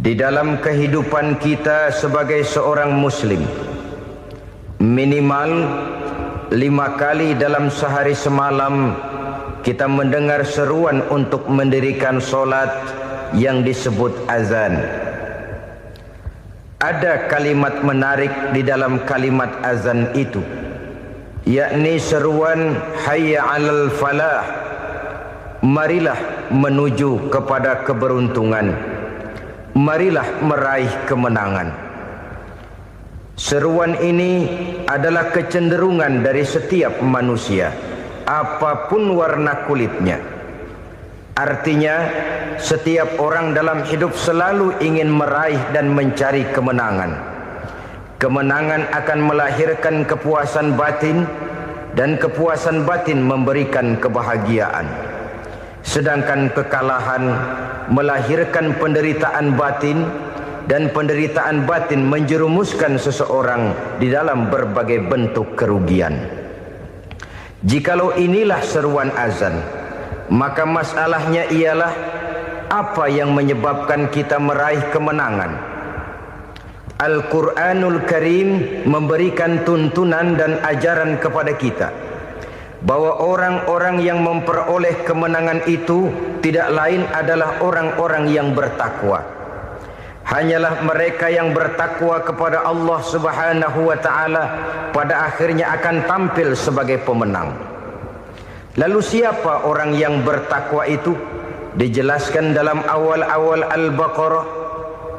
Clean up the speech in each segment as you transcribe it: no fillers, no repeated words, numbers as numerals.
Di dalam kehidupan kita sebagai seorang muslim, minimal 5 kali dalam sehari semalam kita mendengar seruan untuk mendirikan solat yang disebut azan. Ada kalimat menarik di dalam kalimat azan itu, yakni seruan hayya 'alal falah, marilah menuju kepada keberuntungan, marilah meraih kemenangan. Seruan ini adalah kecenderungan dari setiap manusia, apapun warna kulitnya. Artinya, setiap orang dalam hidup selalu ingin meraih dan mencari kemenangan. Kemenangan akan melahirkan kepuasan batin, dan kepuasan batin memberikan kebahagiaan. Sedangkan kekalahan melahirkan penderitaan batin, dan penderitaan batin menjerumuskan seseorang di dalam berbagai bentuk kerugian. Jikalau inilah seruan azan, maka masalahnya ialah apa yang menyebabkan kita meraih kemenangan. Al-Quranul Karim memberikan tuntunan dan ajaran kepada kita bahwa orang-orang yang memperoleh kemenangan itu tidak lain adalah orang-orang yang bertakwa. Hanyalah mereka yang bertakwa kepada Allah Subhanahu wa ta'ala pada akhirnya akan tampil sebagai pemenang. Lalu siapa orang yang bertakwa itu? Dijelaskan dalam awal-awal Al-Baqarah,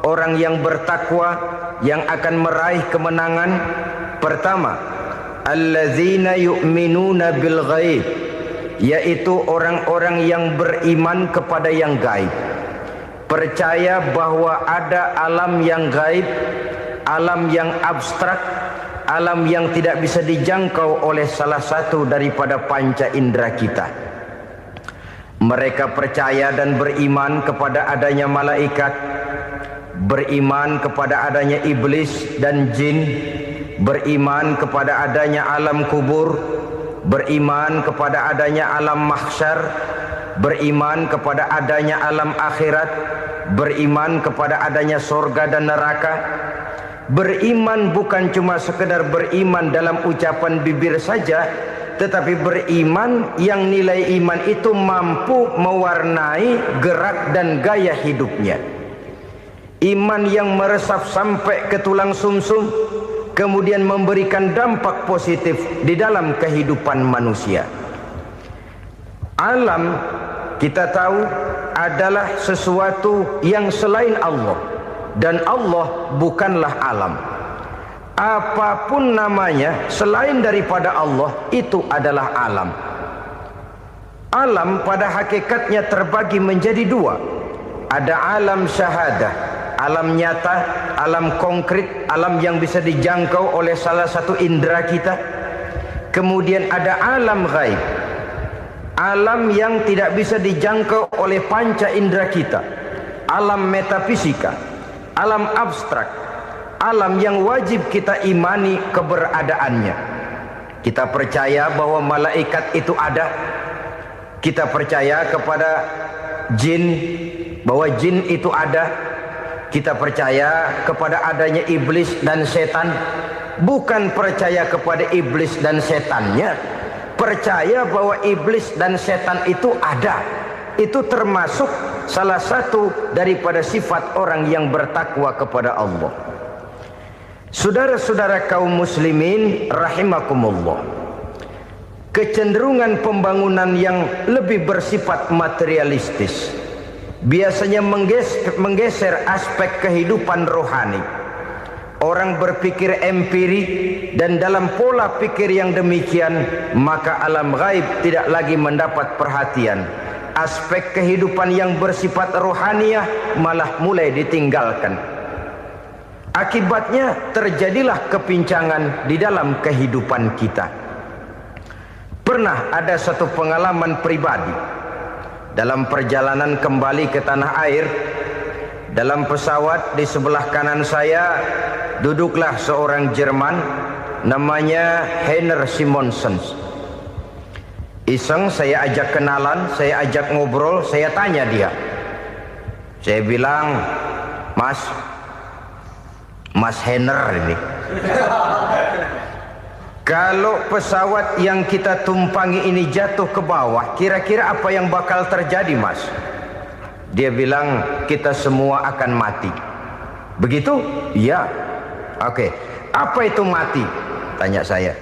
orang yang bertakwa yang akan meraih kemenangan. Pertama, allazina yu'minuna bil ghaib, yaitu orang-orang yang beriman kepada yang gaib, percaya bahwa ada alam yang gaib, alam yang abstrak, alam yang tidak bisa dijangkau oleh salah satu daripada panca indera kita. Mereka percaya dan beriman kepada adanya malaikat, beriman kepada adanya iblis dan jin, beriman kepada adanya alam kubur, beriman kepada adanya alam mahsyar, beriman kepada adanya alam akhirat, beriman kepada adanya surga dan neraka. Beriman bukan cuma sekedar beriman dalam ucapan bibir saja, tetapi beriman yang nilai iman itu mampu mewarnai gerak dan gaya hidupnya. Iman yang meresap sampai ke tulang sumsum, kemudian memberikan dampak positif di dalam kehidupan manusia. Alam, kita tahu, adalah sesuatu yang selain Allah, dan Allah bukanlah alam. Apapun namanya selain daripada Allah, itu adalah alam. Alam pada hakikatnya terbagi menjadi dua. Ada alam syahadah, alam nyata, alam konkret, alam yang bisa dijangkau oleh salah satu indera kita. Kemudian ada alam ghaib, alam yang tidak bisa dijangkau oleh panca indera kita, alam metafisika, alam abstrak, alam yang wajib kita imani keberadaannya. Kita percaya bahwa malaikat itu ada, kita percaya kepada jin, bahwa jin itu ada, kita percaya kepada adanya iblis dan setan. Bukan percaya kepada iblis dan setannya, percaya bahwa iblis dan setan itu ada. Itu termasuk salah satu daripada sifat orang yang bertakwa kepada Allah. Saudara-saudara kaum muslimin rahimakumullah, kecenderungan pembangunan yang lebih bersifat materialistis biasanya menggeser aspek kehidupan rohani. Orang berpikir empiri, dan dalam pola pikir yang demikian, maka alam gaib tidak lagi mendapat perhatian. Aspek kehidupan yang bersifat rohaniah malah mulai ditinggalkan. Akibatnya terjadilah kepincangan di dalam kehidupan kita. Pernah ada satu pengalaman pribadi dalam perjalanan kembali ke tanah air. Dalam pesawat di sebelah kanan saya duduklah seorang Jerman, namanya Heiner Simonsen. Iseng saya ajak kenalan, saya ajak ngobrol, saya tanya dia. Saya bilang, Mas Henner ini. Kalau pesawat yang kita tumpangi ini jatuh ke bawah, kira-kira apa yang bakal terjadi, Mas? Dia bilang, kita semua akan mati. Begitu? Iya. Oke. Apa itu mati? Tanya saya.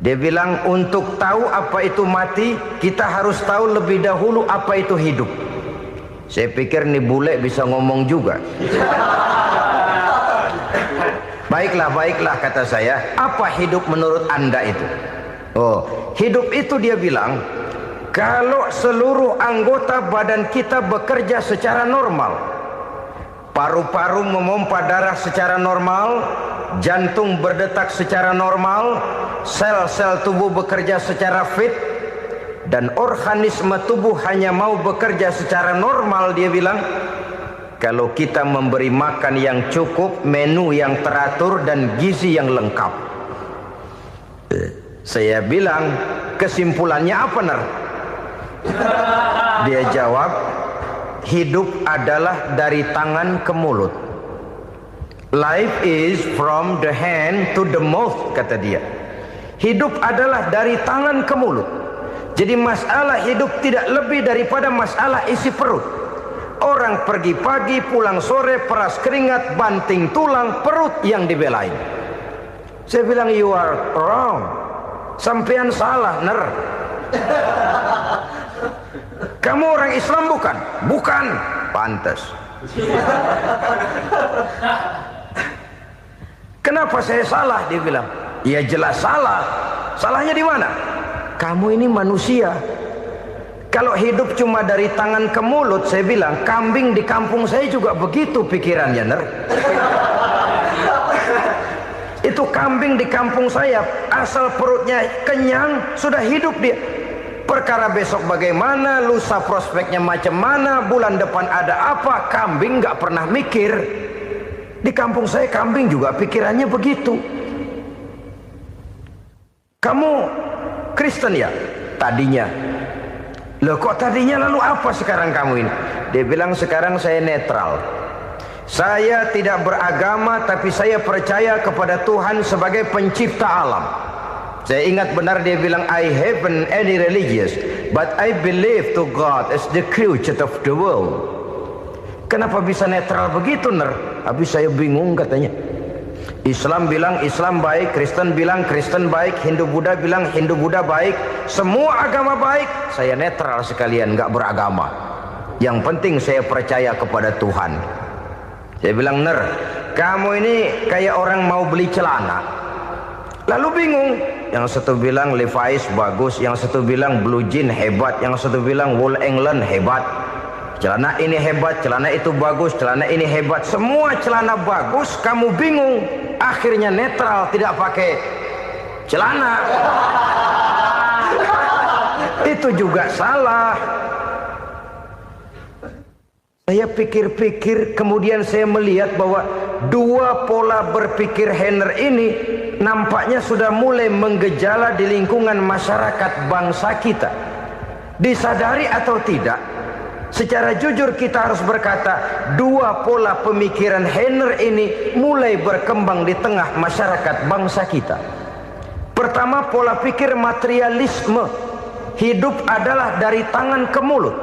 Dia bilang, untuk tahu apa itu mati, kita harus tahu lebih dahulu apa itu hidup. Saya pikir nih bule bisa ngomong juga. Baiklah kata saya. Apa hidup menurut Anda itu? Oh, hidup itu dia bilang, kalau seluruh anggota badan kita bekerja secara normal, paru-paru memompa darah secara normal, jantung berdetak secara normal, sel-sel tubuh bekerja secara fit, dan organisme tubuh hanya mau bekerja secara normal, dia bilang, kalau kita memberi makan yang cukup, menu yang teratur, dan gizi yang lengkap. Saya bilang, kesimpulannya apa, Ner? Dia jawab, hidup adalah dari tangan ke mulut. Life is from the hand to the mouth, kata dia. Hidup adalah dari tangan ke mulut. Jadi masalah hidup tidak lebih daripada masalah isi perut. Orang pergi pagi, pulang sore, peras keringat, banting tulang, perut yang dibelain. Saya bilang, you are wrong. Sampean salah, Ner. Kamu orang Islam bukan? Bukan. Pantas. Kenapa saya salah? Dia bilang, ya jelas salah. Salahnya di mana? Kamu ini manusia. Kalau hidup cuma dari tangan ke mulut, saya bilang, kambing di kampung saya juga begitu pikirannya, Ner. Itu kambing di kampung saya, asal perutnya kenyang, sudah hidup dia. Perkara besok bagaimana, lusa prospeknya macam mana, bulan depan ada apa, kambing nggak pernah mikir. Di kampung saya kambing juga pikirannya begitu. Kamu Kristen ya? Tadinya. Loh kok tadinya, lalu apa sekarang kamu ini? Dia bilang, sekarang saya netral. Saya tidak beragama, tapi saya percaya kepada Tuhan sebagai pencipta alam. Saya ingat benar dia bilang, I haven't any religious, but I believe to God as the creator of the world. Kenapa bisa netral begitu, Ner? Habis saya bingung katanya. Islam bilang Islam baik, Kristen bilang Kristen baik, Hindu Buddha bilang Hindu Buddha baik, semua agama baik. Saya netral sekalian, nggak beragama. Yang penting saya percaya kepada Tuhan. Saya bilang, Ner, kamu ini kayak orang mau beli celana, lalu bingung. Yang satu bilang Levi's bagus, yang satu bilang Blue Jean hebat, yang satu bilang Wool England hebat. Celana ini hebat, celana itu bagus, celana ini hebat, semua celana bagus, kamu bingung. Akhirnya netral, tidak pakai celana. Itu juga salah. Saya pikir-pikir, kemudian saya melihat bahwa dua pola berpikir Henner ini nampaknya sudah mulai menggejala di lingkungan masyarakat bangsa kita. Disadari atau tidak, secara jujur kita harus berkata, dua pola pemikiran Henner ini mulai berkembang di tengah masyarakat bangsa kita. Pertama, pola pikir materialisme. Hidup adalah dari tangan ke mulut.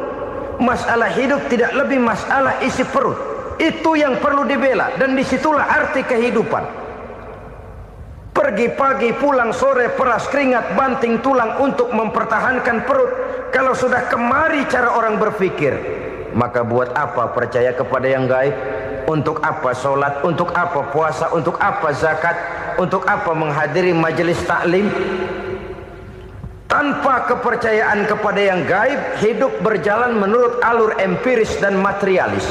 Masalah hidup tidak lebih masalah isi perut. Itu yang perlu dibela, dan disitulah arti kehidupan. Pergi pagi, pulang sore, peras keringat, banting tulang untuk mempertahankan perut. Kalau sudah kemari cara orang berpikir, maka buat apa percaya kepada yang gaib? Untuk apa sholat? Untuk apa puasa? Untuk apa zakat? Untuk apa menghadiri majelis taklim? Tanpa kepercayaan kepada yang gaib, hidup berjalan menurut alur empiris dan materialis.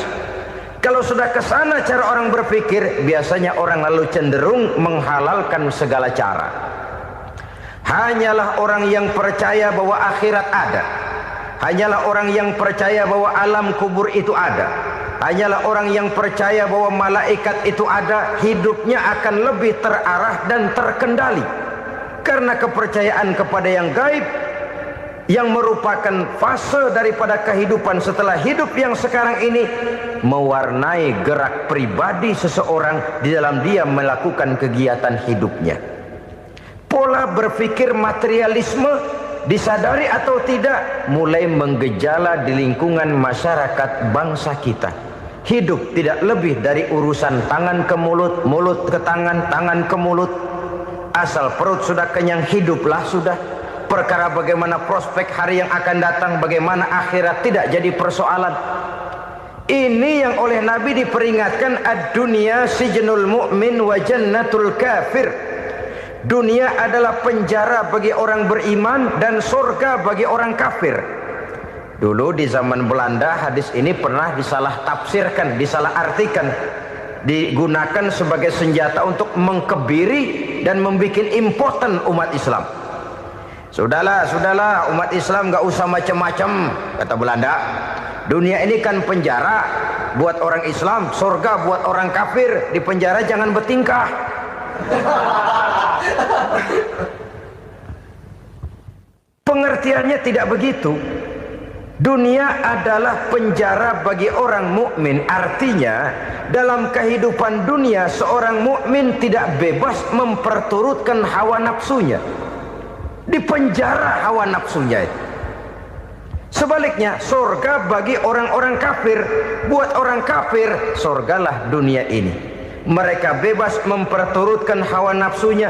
Kalau sudah ke sana cara orang berpikir, biasanya orang lalu cenderung menghalalkan segala cara. Hanyalah orang yang percaya bahwa akhirat ada, hanyalah orang yang percaya bahwa alam kubur itu ada, hanyalah orang yang percaya bahwa malaikat itu ada, hidupnya akan lebih terarah dan terkendali. Karena kepercayaan kepada yang gaib yang merupakan fase daripada kehidupan setelah hidup yang sekarang ini, mewarnai gerak pribadi seseorang di dalam dia melakukan kegiatan hidupnya. Pola berpikir materialisme, disadari atau tidak, mulai menggejala di lingkungan masyarakat bangsa kita. Hidup tidak lebih dari urusan tangan ke mulut, mulut ke tangan, tangan ke mulut. Asal perut sudah kenyang, hiduplah sudah. Perkara bagaimana prospek hari yang akan datang, bagaimana akhirat, tidak jadi persoalan. Ini yang oleh Nabi diperingatkan, ad-dunya sijnul mu'min wa jannatul kafir. Dunia adalah penjara bagi orang beriman dan surga bagi orang kafir. Dulu di zaman Belanda hadis ini pernah disalah tafsirkan, disalah artikan, digunakan sebagai senjata untuk mengkebiri dan membuat impoten umat Islam. Sudahlah, umat Islam gak usah macam-macam, kata Belanda. Dunia ini kan penjara buat orang Islam, surga buat orang kafir. Di penjara jangan bertingkah. Pengertiannya tidak begitu. Dunia adalah penjara bagi orang mukmin. Artinya dalam kehidupan dunia seorang mukmin tidak bebas memperturutkan hawa nafsunya. Di penjara hawa nafsunya itu. Sebaliknya surga bagi orang-orang kafir. Buat orang kafir surgalah dunia ini. Mereka bebas memperturutkan hawa nafsunya.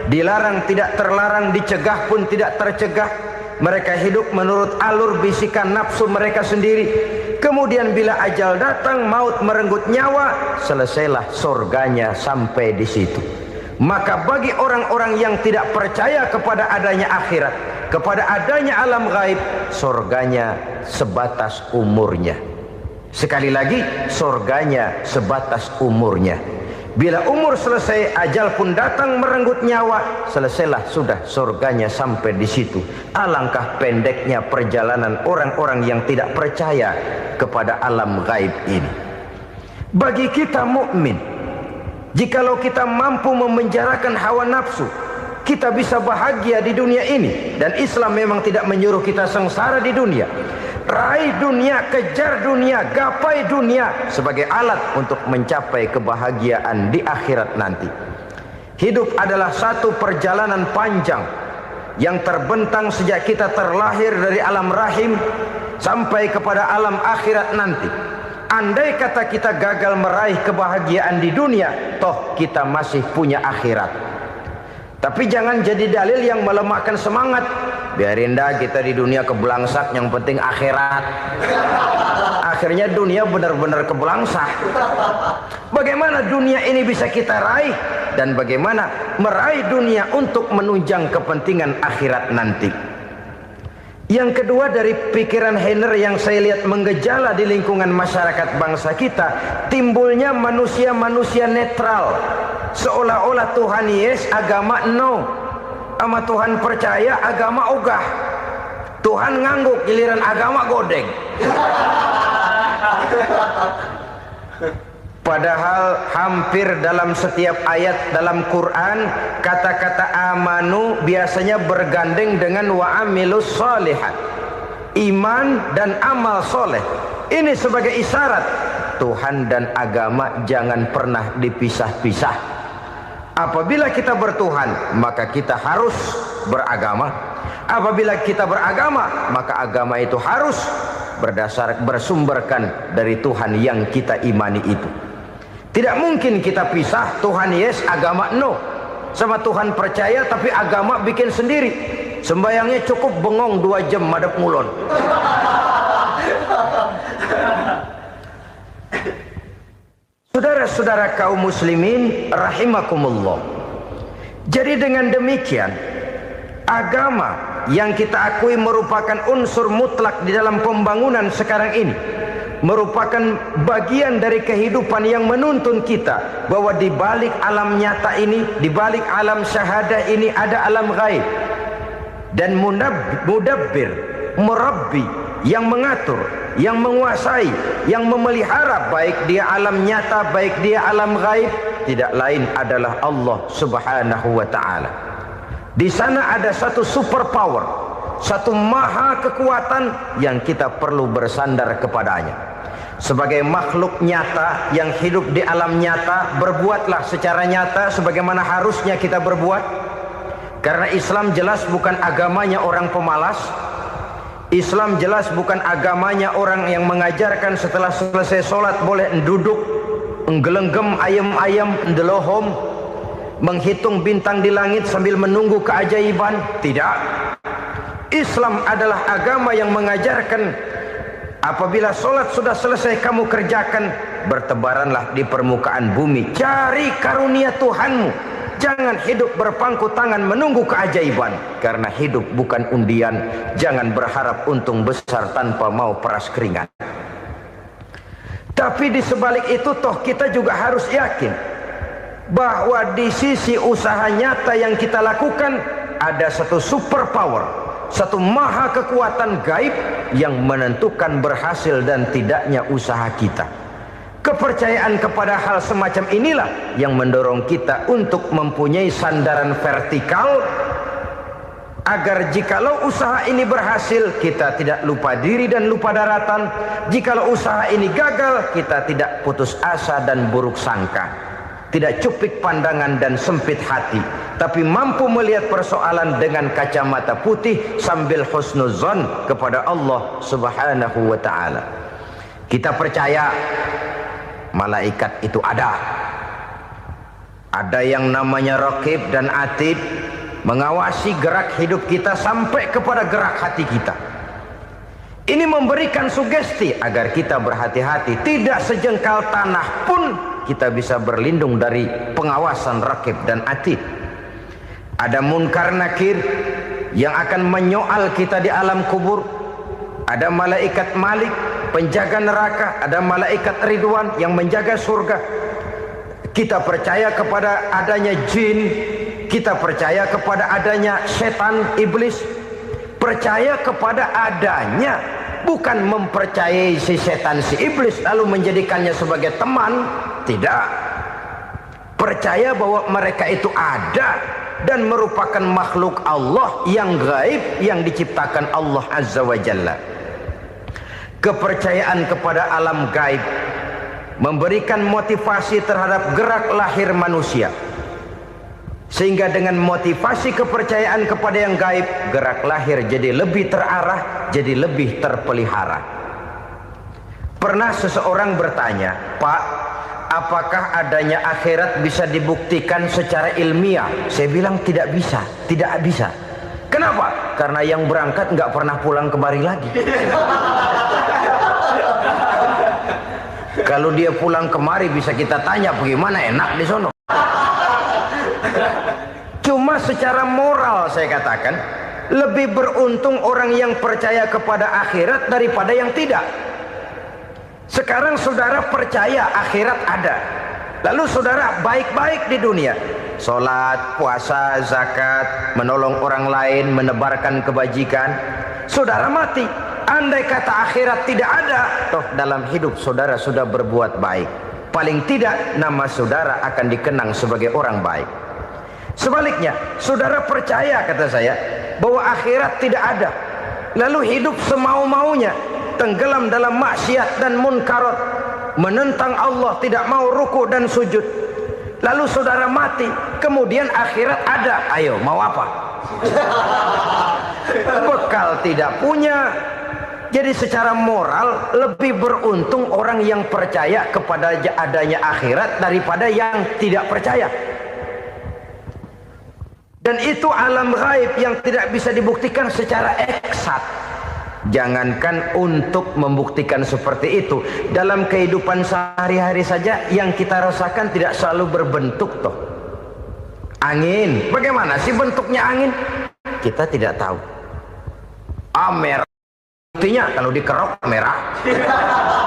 Dilarang tidak terlarang, dicegah pun tidak tercegah. Mereka hidup menurut alur bisikan nafsu mereka sendiri. Kemudian bila ajal datang, maut merenggut nyawa, selesailah surganya sampai di situ. Maka bagi orang-orang yang tidak percaya kepada adanya akhirat, kepada adanya alam gaib, surganya sebatas umurnya. Sekali lagi, surganya sebatas umurnya. Bila umur selesai, ajal pun datang merenggut nyawa, selesailah sudah surganya sampai di situ. Alangkah pendeknya perjalanan orang-orang yang tidak percaya kepada alam gaib ini. Bagi kita mukmin, jikalau kita mampu memenjarakan hawa nafsu, kita bisa bahagia di dunia ini. Dan Islam memang tidak menyuruh kita sengsara di dunia. Raih dunia, kejar dunia, gapai dunia sebagai alat untuk mencapai kebahagiaan di akhirat nanti. Hidup adalah satu perjalanan panjang yang terbentang sejak kita terlahir dari alam rahim sampai kepada alam akhirat nanti. Andai kata kita gagal meraih kebahagiaan di dunia, toh kita masih punya akhirat. Tapi jangan jadi dalil yang melemahkan semangat. Biarin dah kita di dunia kebelangsak, yang penting akhirat. Akhirnya dunia benar-benar kebelangsak. Bagaimana dunia ini bisa kita raih, dan bagaimana meraih dunia untuk menunjang kepentingan akhirat nanti. Yang kedua, dari pikiran Heiner yang saya lihat menggejala di lingkungan masyarakat bangsa kita, timbulnya manusia-manusia netral. Seolah-olah Tuhan yes, agama no. Sama Tuhan percaya, agama ogah. Tuhan ngangguk, giliran agama godeng. Padahal hampir dalam setiap ayat dalam Quran, kata-kata amanu biasanya bergandeng dengan wa amilus sholihat. Iman dan amal soleh. Ini sebagai isyarat Tuhan dan agama jangan pernah dipisah-pisah. Apabila kita bertuhan, maka kita harus beragama. Apabila kita beragama, maka agama itu harus bersumberkan dari Tuhan yang kita imani itu. Tidak mungkin kita pisah, Tuhan yes, agama no. Sama Tuhan percaya tapi agama bikin sendiri. Sembayangnya cukup bengong 2 jam madep ngulon. Saudara-saudara kaum muslimin rahimakumullah. Jadi dengan demikian, agama yang kita akui merupakan unsur mutlak di dalam pembangunan sekarang ini, merupakan bagian dari kehidupan yang menuntun kita bahwa di balik alam nyata ini, di balik alam syahadah ini ada alam gaib. Dan mudabbir, murabbi, yang mengatur, yang menguasai, yang memelihara baik dia alam nyata, baik dia alam gaib, tidak lain adalah Allah Subhanahu wa ta'ala. Di sana ada satu super power, satu maha kekuatan yang kita perlu bersandar kepadanya. Sebagai makhluk nyata yang hidup di alam nyata, berbuatlah secara nyata sebagaimana harusnya kita berbuat. Karena Islam jelas bukan agamanya orang pemalas. Islam jelas bukan agamanya orang yang mengajarkan setelah selesai sholat boleh duduk, nggelenggem ayam-ayam, ndelohom, menghitung bintang di langit sambil menunggu keajaiban. Tidak. Islam adalah agama yang mengajarkan apabila sholat sudah selesai kamu kerjakan, bertebaranlah di permukaan bumi, cari karunia Tuhanmu. Jangan hidup berpangku tangan menunggu keajaiban. Karena hidup bukan undian. Jangan berharap untung besar tanpa mau peras keringat. Tapi di sebalik itu toh kita juga harus yakin bahwa di sisi usaha nyata yang kita lakukan ada satu super power, satu maha kekuatan gaib yang menentukan berhasil dan tidaknya usaha kita. Kepercayaan kepada hal semacam inilah yang mendorong kita untuk mempunyai sandaran vertikal, agar jikalau usaha ini berhasil kita tidak lupa diri dan lupa daratan. Jikalau usaha ini gagal kita tidak putus asa dan buruk sangka, tidak cupik pandangan dan sempit hati, tapi mampu melihat persoalan dengan kacamata putih sambil husnuzon kepada Allah Subhanahu wa ta'ala. Kita percaya malaikat itu ada. Ada yang namanya Raqib dan Atid, mengawasi gerak hidup kita sampai kepada gerak hati kita. Ini memberikan sugesti agar kita berhati-hati, tidak sejengkal tanah pun kita bisa berlindung dari pengawasan Raqib dan Atid. Ada Munkar Nakir yang akan menyoal kita di alam kubur. Ada malaikat Malik, penjaga neraka. Ada malaikat Ridwan yang menjaga surga. Kita percaya kepada adanya jin, kita percaya kepada adanya setan, iblis. Percaya kepada adanya, bukan mempercayai si setan, si iblis lalu menjadikannya sebagai teman. Tidak. Percaya bahwa mereka itu ada dan merupakan makhluk Allah yang gaib yang diciptakan Allah Azza wa Jalla. Kepercayaan kepada alam gaib memberikan motivasi terhadap gerak lahir manusia, sehingga dengan motivasi kepercayaan kepada yang gaib, gerak lahir jadi lebih terarah, jadi lebih terpelihara. Pernah seseorang bertanya, "Pak, apakah adanya akhirat bisa dibuktikan secara ilmiah?" Saya bilang tidak bisa, tidak bisa. Kenapa? Karena yang berangkat nggak pernah pulang kembali lagi. Kalau dia pulang kemari bisa kita tanya bagaimana enak di sono. Cuma secara moral saya katakan, lebih beruntung orang yang percaya kepada akhirat daripada yang tidak. Sekarang saudara percaya akhirat ada, lalu saudara baik-baik di dunia, sholat, puasa, zakat, menolong orang lain, menebarkan kebajikan. Saudara mati, andai kata akhirat tidak ada, toh dalam hidup saudara sudah berbuat baik. Paling tidak nama saudara akan dikenang sebagai orang baik. Sebaliknya, saudara percaya, kata saya, bahwa akhirat tidak ada, lalu hidup semau-maunya, tenggelam dalam maksiat dan munkarat, menentang Allah, tidak mau ruku dan sujud. Lalu saudara mati, kemudian akhirat ada. Ayo, mau apa? Bekal tidak punya. Jadi secara moral lebih beruntung orang yang percaya kepada adanya akhirat daripada yang tidak percaya. Dan itu alam gaib yang tidak bisa dibuktikan secara eksat. Jangankan untuk membuktikan seperti itu, dalam kehidupan sehari-hari saja yang kita rasakan tidak selalu berbentuk toh. Angin, bagaimana sih bentuknya angin? Kita tidak tahu. Merah, buktinya kalau dikerok merah.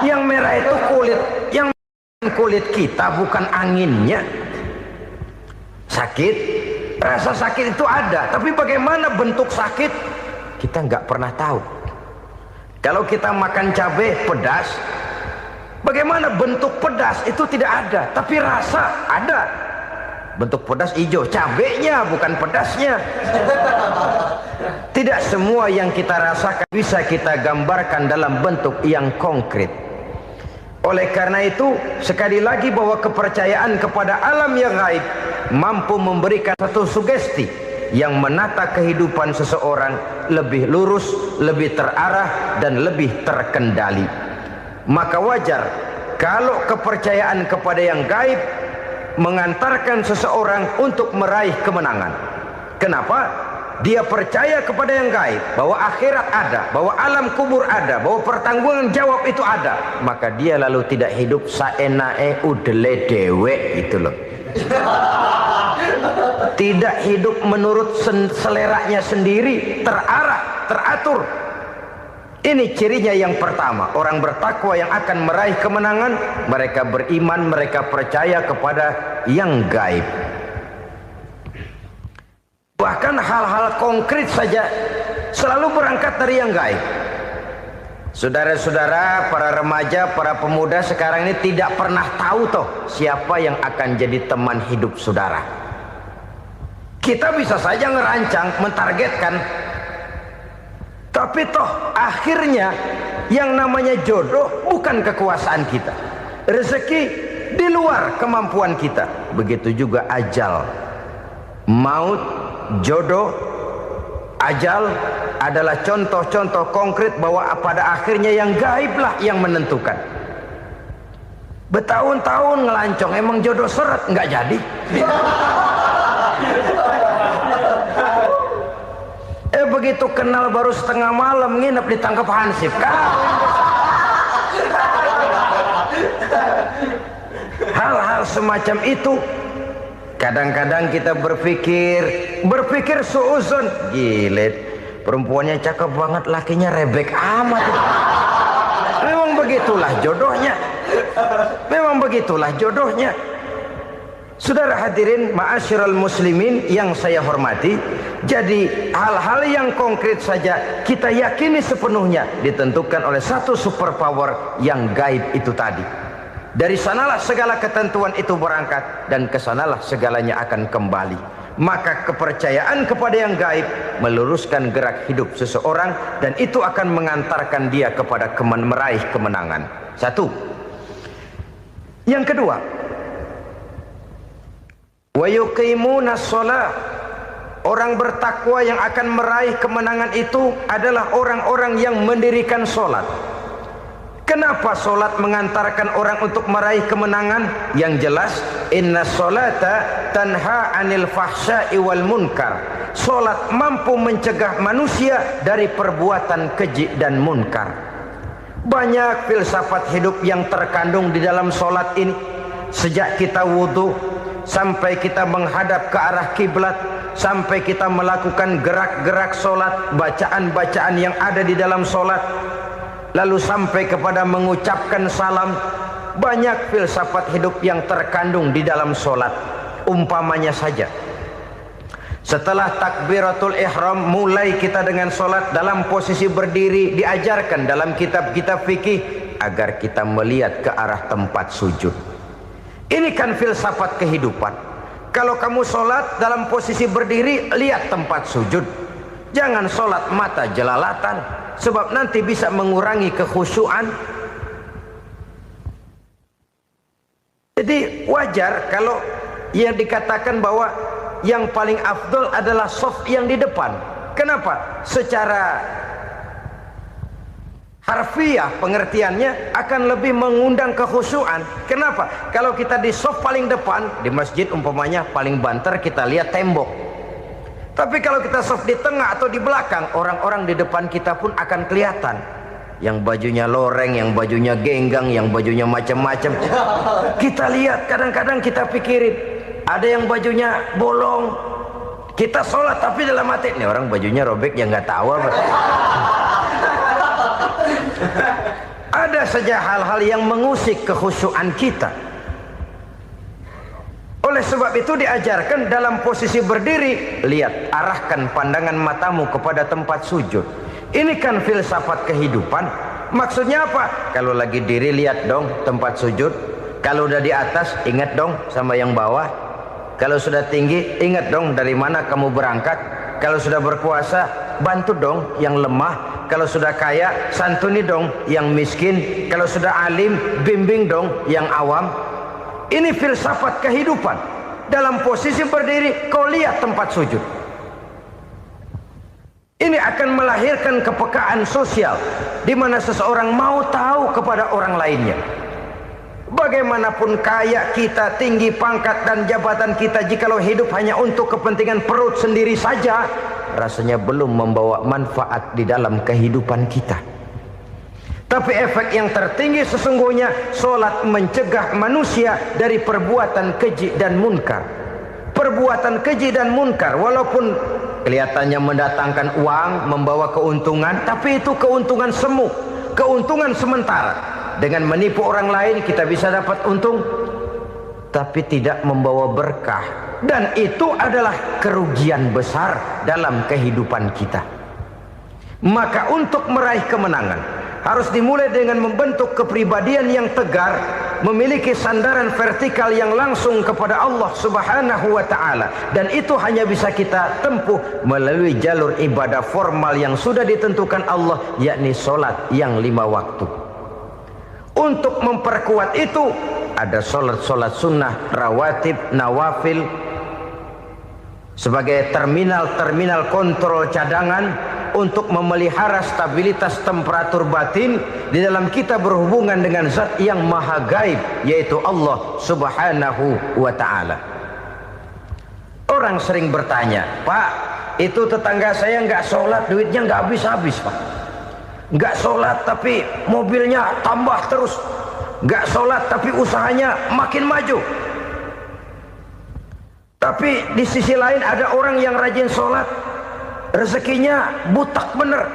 Yang merah itu kulit, yang kulit kita bukan anginnya. Sakit, rasa sakit itu ada, tapi bagaimana bentuk sakit kita nggak pernah tahu. Kalau kita makan cabai pedas, bagaimana bentuk pedas itu tidak ada, tapi rasa ada. Bentuk pedas hijau, cabenya bukan pedasnya. Tidak semua yang kita rasakan bisa kita gambarkan dalam bentuk yang konkret. Oleh karena itu, sekali lagi bahwa kepercayaan kepada alam yang gaib mampu memberikan satu sugesti yang menata kehidupan seseorang lebih lurus, lebih terarah, dan lebih terkendali. Maka wajar kalau kepercayaan kepada yang gaib mengantarkan seseorang untuk meraih kemenangan. Kenapa? Dia percaya kepada yang gaib, bahwa akhirat ada, bahwa alam kubur ada, bahwa pertanggungan jawab itu ada. Maka dia lalu tidak hidup saenae udele dewe, itu loh. Tidak hidup menurut seleranya sendiri, terarah, teratur. Ini cirinya yang pertama. Orang bertakwa yang akan meraih kemenangan, mereka beriman, mereka percaya kepada yang gaib. Bahkan hal-hal konkret saja selalu berangkat dari yang gaib. Saudara-saudara, para remaja, para pemuda sekarang ini tidak pernah tahu toh siapa yang akan jadi teman hidup saudara. Kita bisa saja ngerancang, mentargetkan, tapi toh akhirnya yang namanya jodoh bukan kekuasaan kita. Rezeki di luar kemampuan kita. Begitu juga ajal, maut, jodoh, ajal adalah contoh-contoh konkret bahwa pada akhirnya yang gaiblah yang menentukan. Bertahun-tahun ngelancong, emang jodoh seret, nggak jadi. Begitu kenal baru setengah malam nginep ditangkap hansip kan. Hal-hal semacam itu kadang-kadang kita berpikir suuzon, gilet, perempuannya cakep banget, lakinya rebek amat. Memang begitulah jodohnya. Memang begitulah jodohnya. Saudara hadirin ma'asyiral muslimin yang saya hormati, jadi hal-hal yang konkret saja kita yakini sepenuhnya ditentukan oleh satu superpower yang gaib itu tadi. Dari sanalah segala ketentuan itu berangkat dan kesanalah segalanya akan kembali. Maka kepercayaan kepada yang gaib meluruskan gerak hidup seseorang dan itu akan mengantarkan dia kepada meraih kemenangan. Satu. Yang kedua, wa yuqimuna shalah. Orang bertakwa yang akan meraih kemenangan itu adalah orang-orang yang mendirikan sholat. Kenapa sholat mengantarkan orang untuk meraih kemenangan? Yang jelas, inna sholata tanha anil fahsya'i wal munkar. Sholat mampu mencegah manusia dari perbuatan keji dan munkar. Banyak filsafat hidup yang terkandung di dalam sholat ini. Sejak kita wudhu sampai kita menghadap ke arah kiblat, sampai kita melakukan gerak-gerak sholat, bacaan-bacaan yang ada di dalam sholat, lalu sampai kepada mengucapkan salam. Banyak filsafat hidup yang terkandung di dalam sholat. Umpamanya saja, setelah takbiratul ihram mulai kita dengan sholat dalam posisi berdiri, diajarkan dalam kitab-kitab fikih agar kita melihat ke arah tempat sujud. Ini kan filsafat kehidupan. Kalau kamu sholat dalam posisi berdiri, lihat tempat sujud. Jangan sholat mata jelalatan, sebab nanti bisa mengurangi kekhusyuan. Jadi wajar kalau yang dikatakan bahwa yang paling afdol adalah shaf yang di depan. Kenapa? Secara harfiah pengertiannya akan lebih mengundang kekhusyuan. Kenapa? Kalau kita di shaf paling depan di masjid umpamanya paling banter kita lihat tembok. Tapi kalau kita shaf di tengah atau di belakang, orang-orang di depan kita pun akan kelihatan. Yang bajunya loreng, yang bajunya genggang, yang bajunya macam-macam. Kita lihat, kadang-kadang kita pikirin, ada yang bajunya bolong. Kita sholat tapi dalam hati, nih orang bajunya robek yang nggak tahu apa. Ada saja hal-hal yang mengusik kekhusyuan kita. Oleh sebab itu diajarkan dalam posisi berdiri, lihat, arahkan pandangan matamu kepada tempat sujud. Ini kan filsafat kehidupan. Maksudnya apa? Kalau lagi diri lihat dong tempat sujud. Kalau udah di atas ingat dong sama yang bawah. Kalau sudah tinggi, ingat dong dari mana kamu berangkat. Kalau sudah berkuasa, bantu dong yang lemah. Kalau sudah kaya, santuni dong yang miskin. Kalau sudah alim, bimbing dong yang awam. Ini filsafat kehidupan. Dalam posisi berdiri, kau lihat tempat sujud. Ini akan melahirkan kepekaan sosial, di mana seseorang mau tahu kepada orang lainnya. Bagaimanapun kaya kita, tinggi pangkat dan jabatan kita, jikalau hidup hanya untuk kepentingan perut sendiri saja, rasanya belum membawa manfaat di dalam kehidupan kita. Tapi efek yang tertinggi sesungguhnya, solat mencegah manusia dari perbuatan keji dan munkar. Perbuatan keji dan munkar, walaupun kelihatannya mendatangkan uang, membawa keuntungan, tapi itu keuntungan semu, keuntungan sementara. Dengan menipu orang lain kita bisa dapat untung, tapi tidak membawa berkah. Dan itu adalah kerugian besar dalam kehidupan kita. Maka untuk meraih kemenangan, harus dimulai dengan membentuk kepribadian yang tegar, memiliki sandaran vertikal yang langsung kepada Allah Subhanahu wa ta'ala. Dan itu hanya bisa kita tempuh melalui jalur ibadah formal yang sudah ditentukan Allah, yakni solat yang 5 waktu. Untuk memperkuat itu, ada solat-solat sunnah, rawatib, nawafil, sebagai terminal-terminal kontrol cadangan untuk memelihara stabilitas temperatur batin di dalam kita berhubungan dengan zat yang maha gaib, yaitu Allah Subhanahu wa ta'ala. Orang sering bertanya, Pak, itu tetangga saya nggak sholat, duitnya nggak habis-habis, Pak. Nggak sholat tapi mobilnya tambah terus. Nggak sholat tapi usahanya makin maju. Tapi di sisi lain ada orang yang rajin sholat, rezekinya butak bener.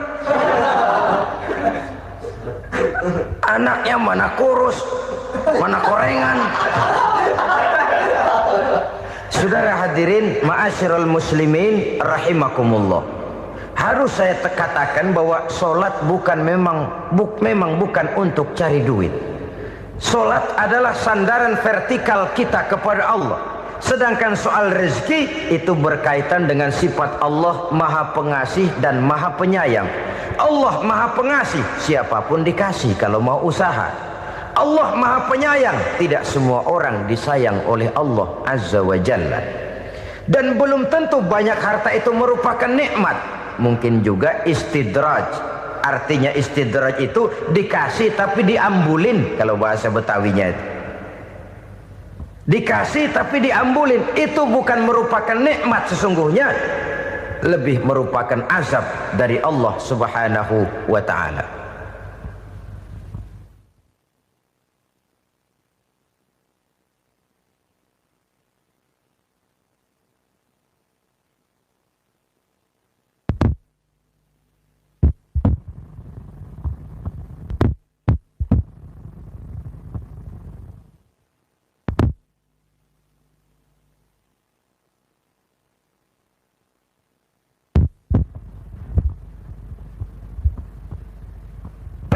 Anaknya mana kurus, mana korengan. Saudara hadirin ma'asyiral muslimin rahimakumullah. Harus saya katakan bahwa solat memang bukan untuk cari duit. Solat adalah sandaran vertikal kita kepada Allah. Sedangkan soal rezeki itu berkaitan dengan sifat Allah maha pengasih dan maha penyayang. Allah maha pengasih, siapapun dikasih kalau mau usaha. Allah maha penyayang, tidak semua orang disayang oleh Allah Azza wa Jalla. Dan belum tentu banyak harta itu merupakan nikmat. Mungkin juga istidraj. Artinya istidraj itu dikasih tapi diambulin, kalau bahasa Betawinya itu. Dikasih tapi diambulin, itu bukan merupakan nikmat sesungguhnya, lebih merupakan azab dari Allah Subhanahu wa ta'ala.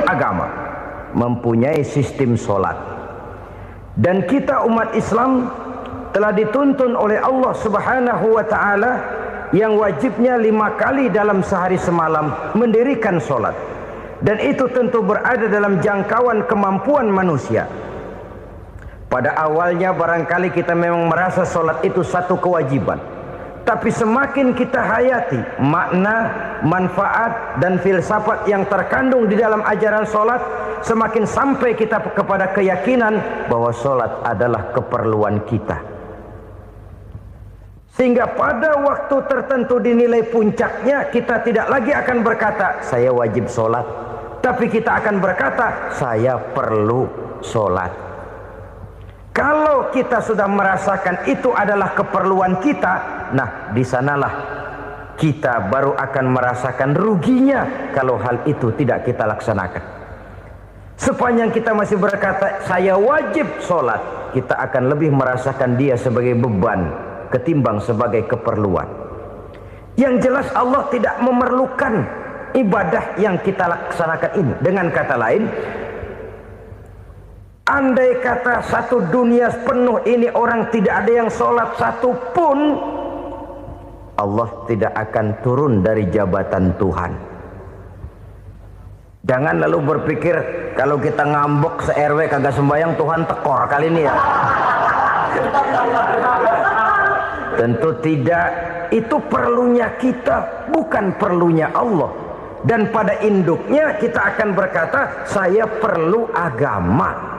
Agama mempunyai sistem solat, dan kita umat Islam telah dituntun oleh Allah Subhanahu wa ta'ala yang wajibnya 5 kali dalam sehari semalam mendirikan solat, dan itu tentu berada dalam jangkauan kemampuan manusia. Pada awalnya barangkali kita memang merasa solat itu satu kewajiban, tapi semakin kita hayati makna, manfaat dan filsafat yang terkandung di dalam ajaran solat, semakin sampai kita kepada keyakinan bahwa solat adalah keperluan kita. Sehingga pada waktu tertentu dinilai puncaknya, kita tidak lagi akan berkata saya wajib solat, tapi kita akan berkata saya perlu solat. Kalau kita sudah merasakan itu adalah keperluan kita, nah di sanalah kita baru akan merasakan ruginya kalau hal itu tidak kita laksanakan. Sepanjang kita masih berkata saya wajib sholat, kita akan lebih merasakan dia sebagai beban ketimbang sebagai keperluan. Yang jelas Allah tidak memerlukan ibadah yang kita laksanakan ini. Dengan kata lain, Andai kata satu dunia penuh ini orang tidak ada yang sholat satu pun, Allah tidak akan turun dari jabatan Tuhan. Jangan lalu berpikir kalau kita ngambek se-RW kagak sembahyang Tuhan tekor kali ini ya. Tentu tidak. Itu perlunya kita, bukan perlunya Allah. Dan pada induknya kita akan berkata, saya perlu agama.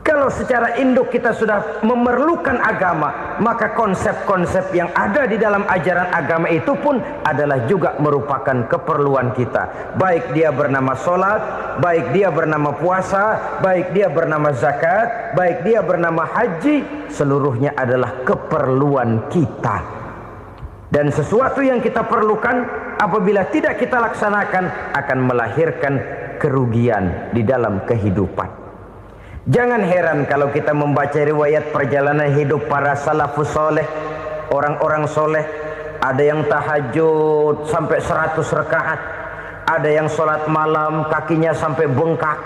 Kalau secara induk kita sudah memerlukan agama, maka konsep-konsep yang ada di dalam ajaran agama itu pun adalah juga merupakan keperluan kita. Baik dia bernama sholat, baik dia bernama puasa, baik dia bernama zakat, baik dia bernama haji, seluruhnya adalah keperluan kita. Dan sesuatu yang kita perlukan apabila tidak kita laksanakan akan melahirkan kerugian di dalam kehidupan. Jangan heran kalau kita membaca riwayat perjalanan hidup para salafus soleh, orang-orang soleh. Ada yang tahajud sampai 100 rakaat, ada yang sholat malam kakinya sampai bengkak.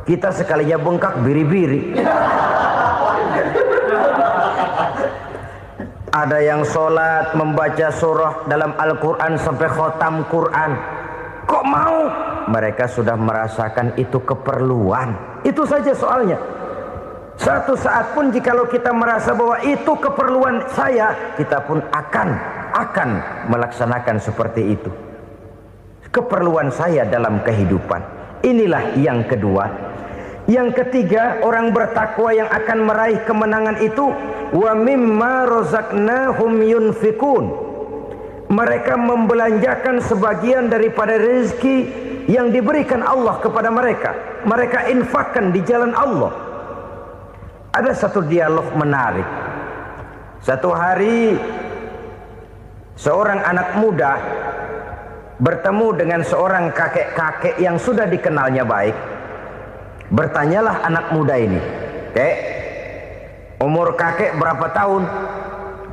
Kita sekalinya bengkak biri-biri. Ada yang sholat membaca surah dalam Al-Quran sampai khotam Quran. Kok mau? Mereka sudah merasakan itu keperluan. Itu saja soalnya. Satu saat pun jikalau kita merasa bahwa itu keperluan saya, kita pun akan melaksanakan seperti itu. Keperluan saya dalam kehidupan. Inilah yang kedua. Yang ketiga, orang bertakwa yang akan meraih kemenangan itu, wa mimma razaqnahum yunfikun. Mereka membelanjakan sebagian daripada rezeki yang diberikan Allah kepada mereka. Mereka infakkan di jalan Allah. Ada satu dialog menarik. Satu hari seorang anak muda bertemu dengan seorang kakek-kakek yang sudah dikenalnya baik. Bertanyalah anak muda ini, "Kek, umur kakek berapa tahun?"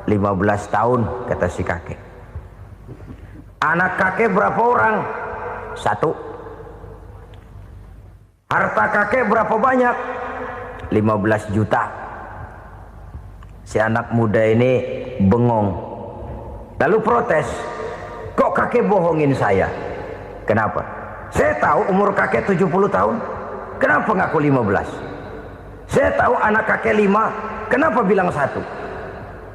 15 tahun, kata si kakek. "Anak kakek berapa orang?" 1. "Harta kakek berapa banyak?" 15 juta. Si anak muda ini bengong. Lalu protes, "Kok kakek bohongin saya?" "Kenapa?" "Saya tahu umur kakek 70 tahun. Kenapa ngaku 15? Saya tahu anak kakek 5. Kenapa bilang 1?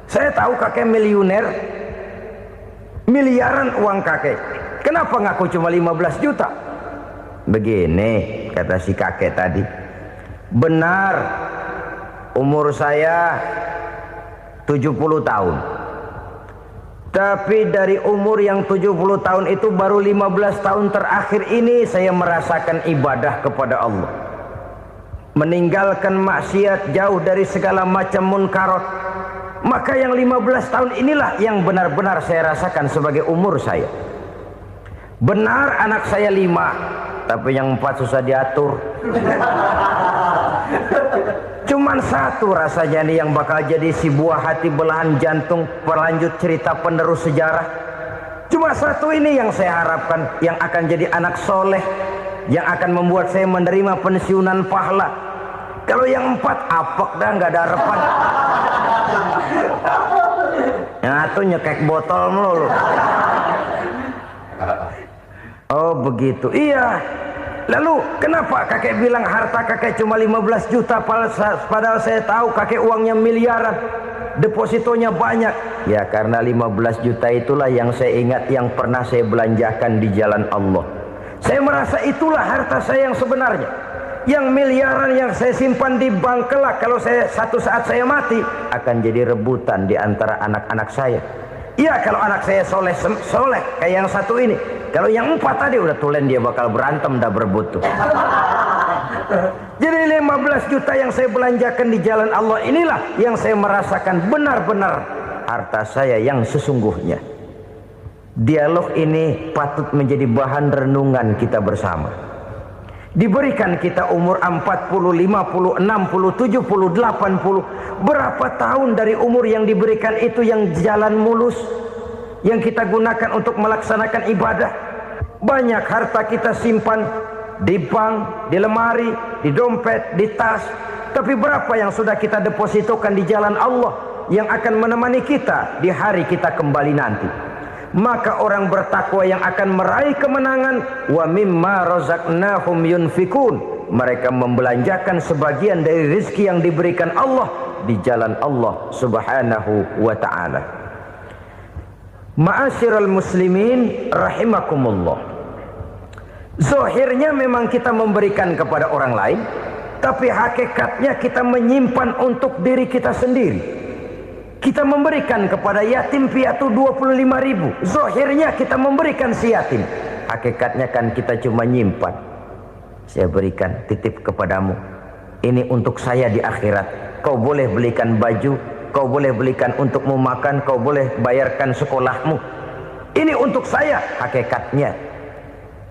Saya tahu kakek miliuner, miliaran uang kakek. Kenapa ngaku cuma 15 juta? Begini, kata si kakek tadi. Benar, umur saya 70 tahun. Tapi dari umur yang 70 tahun itu baru 15 tahun terakhir ini saya merasakan ibadah kepada Allah. Meninggalkan maksiat, jauh dari segala macam munkarat. Maka yang 15 tahun inilah yang benar-benar saya rasakan sebagai umur saya. Benar anak saya 5, tapi yang 4 susah diatur. Cuman 1 rasanya nih yang bakal jadi si buah hati belahan jantung pelanjut cerita penerus sejarah. Cuma 1 ini yang saya harapkan, yang akan jadi anak soleh, yang akan membuat saya menerima pensiunan pahala. Kalau yang 4 apek dah, nggak ada harapan. Yang 1 nyekek botol melulu. Oh begitu, iya. Lalu kenapa kakek bilang harta kakek cuma 15 juta padahal saya tahu kakek uangnya miliaran, depositonya banyak? Ya karena 15 juta itulah yang saya ingat yang pernah saya belanjakan di jalan Allah. Saya merasa itulah harta saya yang sebenarnya. Yang miliaran yang saya simpan di bank kelak kalau satu saat saya mati akan jadi rebutan di antara anak-anak saya. Iya kalau anak saya soleh kayak yang 1 ini. Kalau yang 4 tadi udah tulen dia bakal berantem dah berebut tuh. Jadi 15 juta yang saya belanjakan di jalan Allah inilah yang saya merasakan benar-benar harta saya yang sesungguhnya. Dialog ini patut menjadi bahan renungan kita bersama. Diberikan kita umur 40, 50, 60, 70, 80. Berapa tahun dari umur yang diberikan itu yang jalan mulus, yang kita gunakan untuk melaksanakan ibadah? Banyak harta kita simpan di bank, di lemari, di dompet, di tas. Tapi berapa yang sudah kita depositokan di jalan Allah yang akan menemani kita di hari kita kembali nanti? Maka orang bertakwa yang akan meraih kemenangan, wa mimma razaqnahum yunfikun, mereka membelanjakan sebagian dari rezeki yang diberikan Allah di jalan Allah Subhanahu wa ta'ala. Ma'asyiral muslimin rahimakumullah, zahirnya memang kita memberikan kepada orang lain, tapi hakikatnya kita menyimpan untuk diri kita sendiri. Kita memberikan kepada yatim piatu 25.000, zahirnya kita memberikan si yatim, hakikatnya kan kita cuma nyimpan. Saya berikan, titip kepadamu, ini untuk saya di akhirat. Kau boleh belikan baju, kau boleh belikan untukmu makan, kau boleh bayarkan sekolahmu. Ini untuk saya. Hakikatnya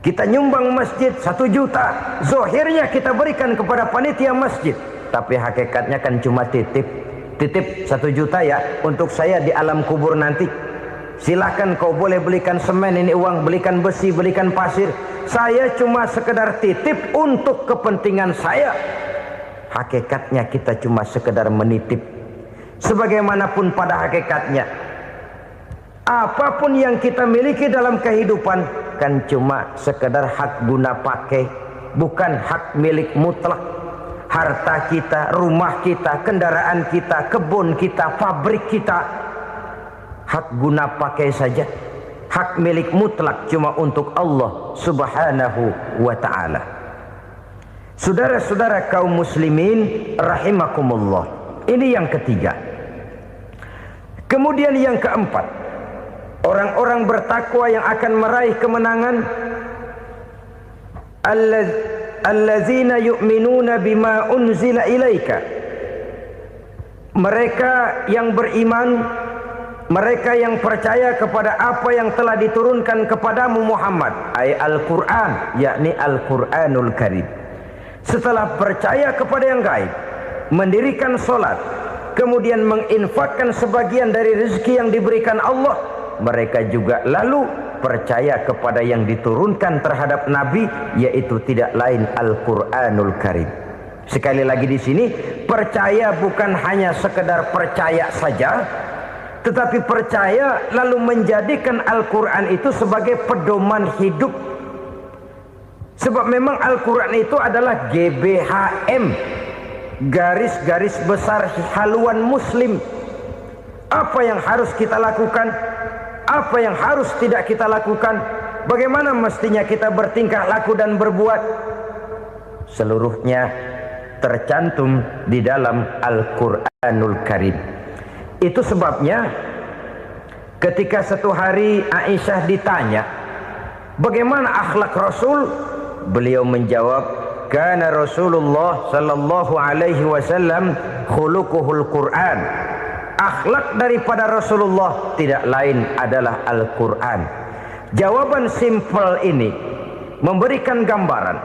kita nyumbang masjid 1 juta, zahirnya kita berikan kepada panitia masjid, tapi hakikatnya kan cuma titip. Titip 1 juta ya, untuk saya di alam kubur nanti. Silahkan kau boleh belikan semen, ini uang, belikan besi, belikan pasir. Saya cuma sekedar titip untuk kepentingan saya. Hakikatnya kita cuma sekedar menitip. Sebagaimanapun pada hakikatnya, apapun yang kita miliki dalam kehidupan kan cuma sekedar hak guna pakai, bukan hak milik mutlak. Harta kita, rumah kita, kendaraan kita, kebun kita, pabrik kita, hak guna pakai saja. Hak milik mutlak cuma untuk Allah Subhanahu wa ta'ala. Saudara-saudara kaum muslimin rahimakumullah, ini yang ketiga. Kemudian yang keempat, orang-orang bertakwa yang akan meraih kemenangan, allazina yu'minuna bima unzila ilaika, mereka yang beriman, mereka yang percaya kepada apa yang telah diturunkan kepadamu Muhammad, ay Al-Quran, yakni Al-Quranul Karim. Setelah percaya kepada yang gaib, mendirikan solat, kemudian menginfakkan sebagian dari rezeki yang diberikan Allah, mereka juga lalu percaya kepada yang diturunkan terhadap Nabi, yaitu tidak lain Al-Quranul Karim. Sekali lagi di sini, percaya bukan hanya sekedar percaya saja, tetapi percaya lalu menjadikan Al-Quran itu sebagai pedoman hidup. Sebab memang Al-Quran itu adalah GBHM, garis-garis besar haluan muslim. Apa yang harus kita lakukan, apa yang harus tidak kita lakukan, bagaimana mestinya kita bertingkah laku dan berbuat, seluruhnya tercantum di dalam Al-Quranul Karim. Itu sebabnya ketika satu hari Aisyah ditanya bagaimana akhlak Rasul, beliau menjawab, kana Rasulullah sallallahu alaihi wasallam khuluquhul Quran. Akhlak daripada Rasulullah tidak lain adalah Al-Quran. Jawaban simpel ini memberikan gambaran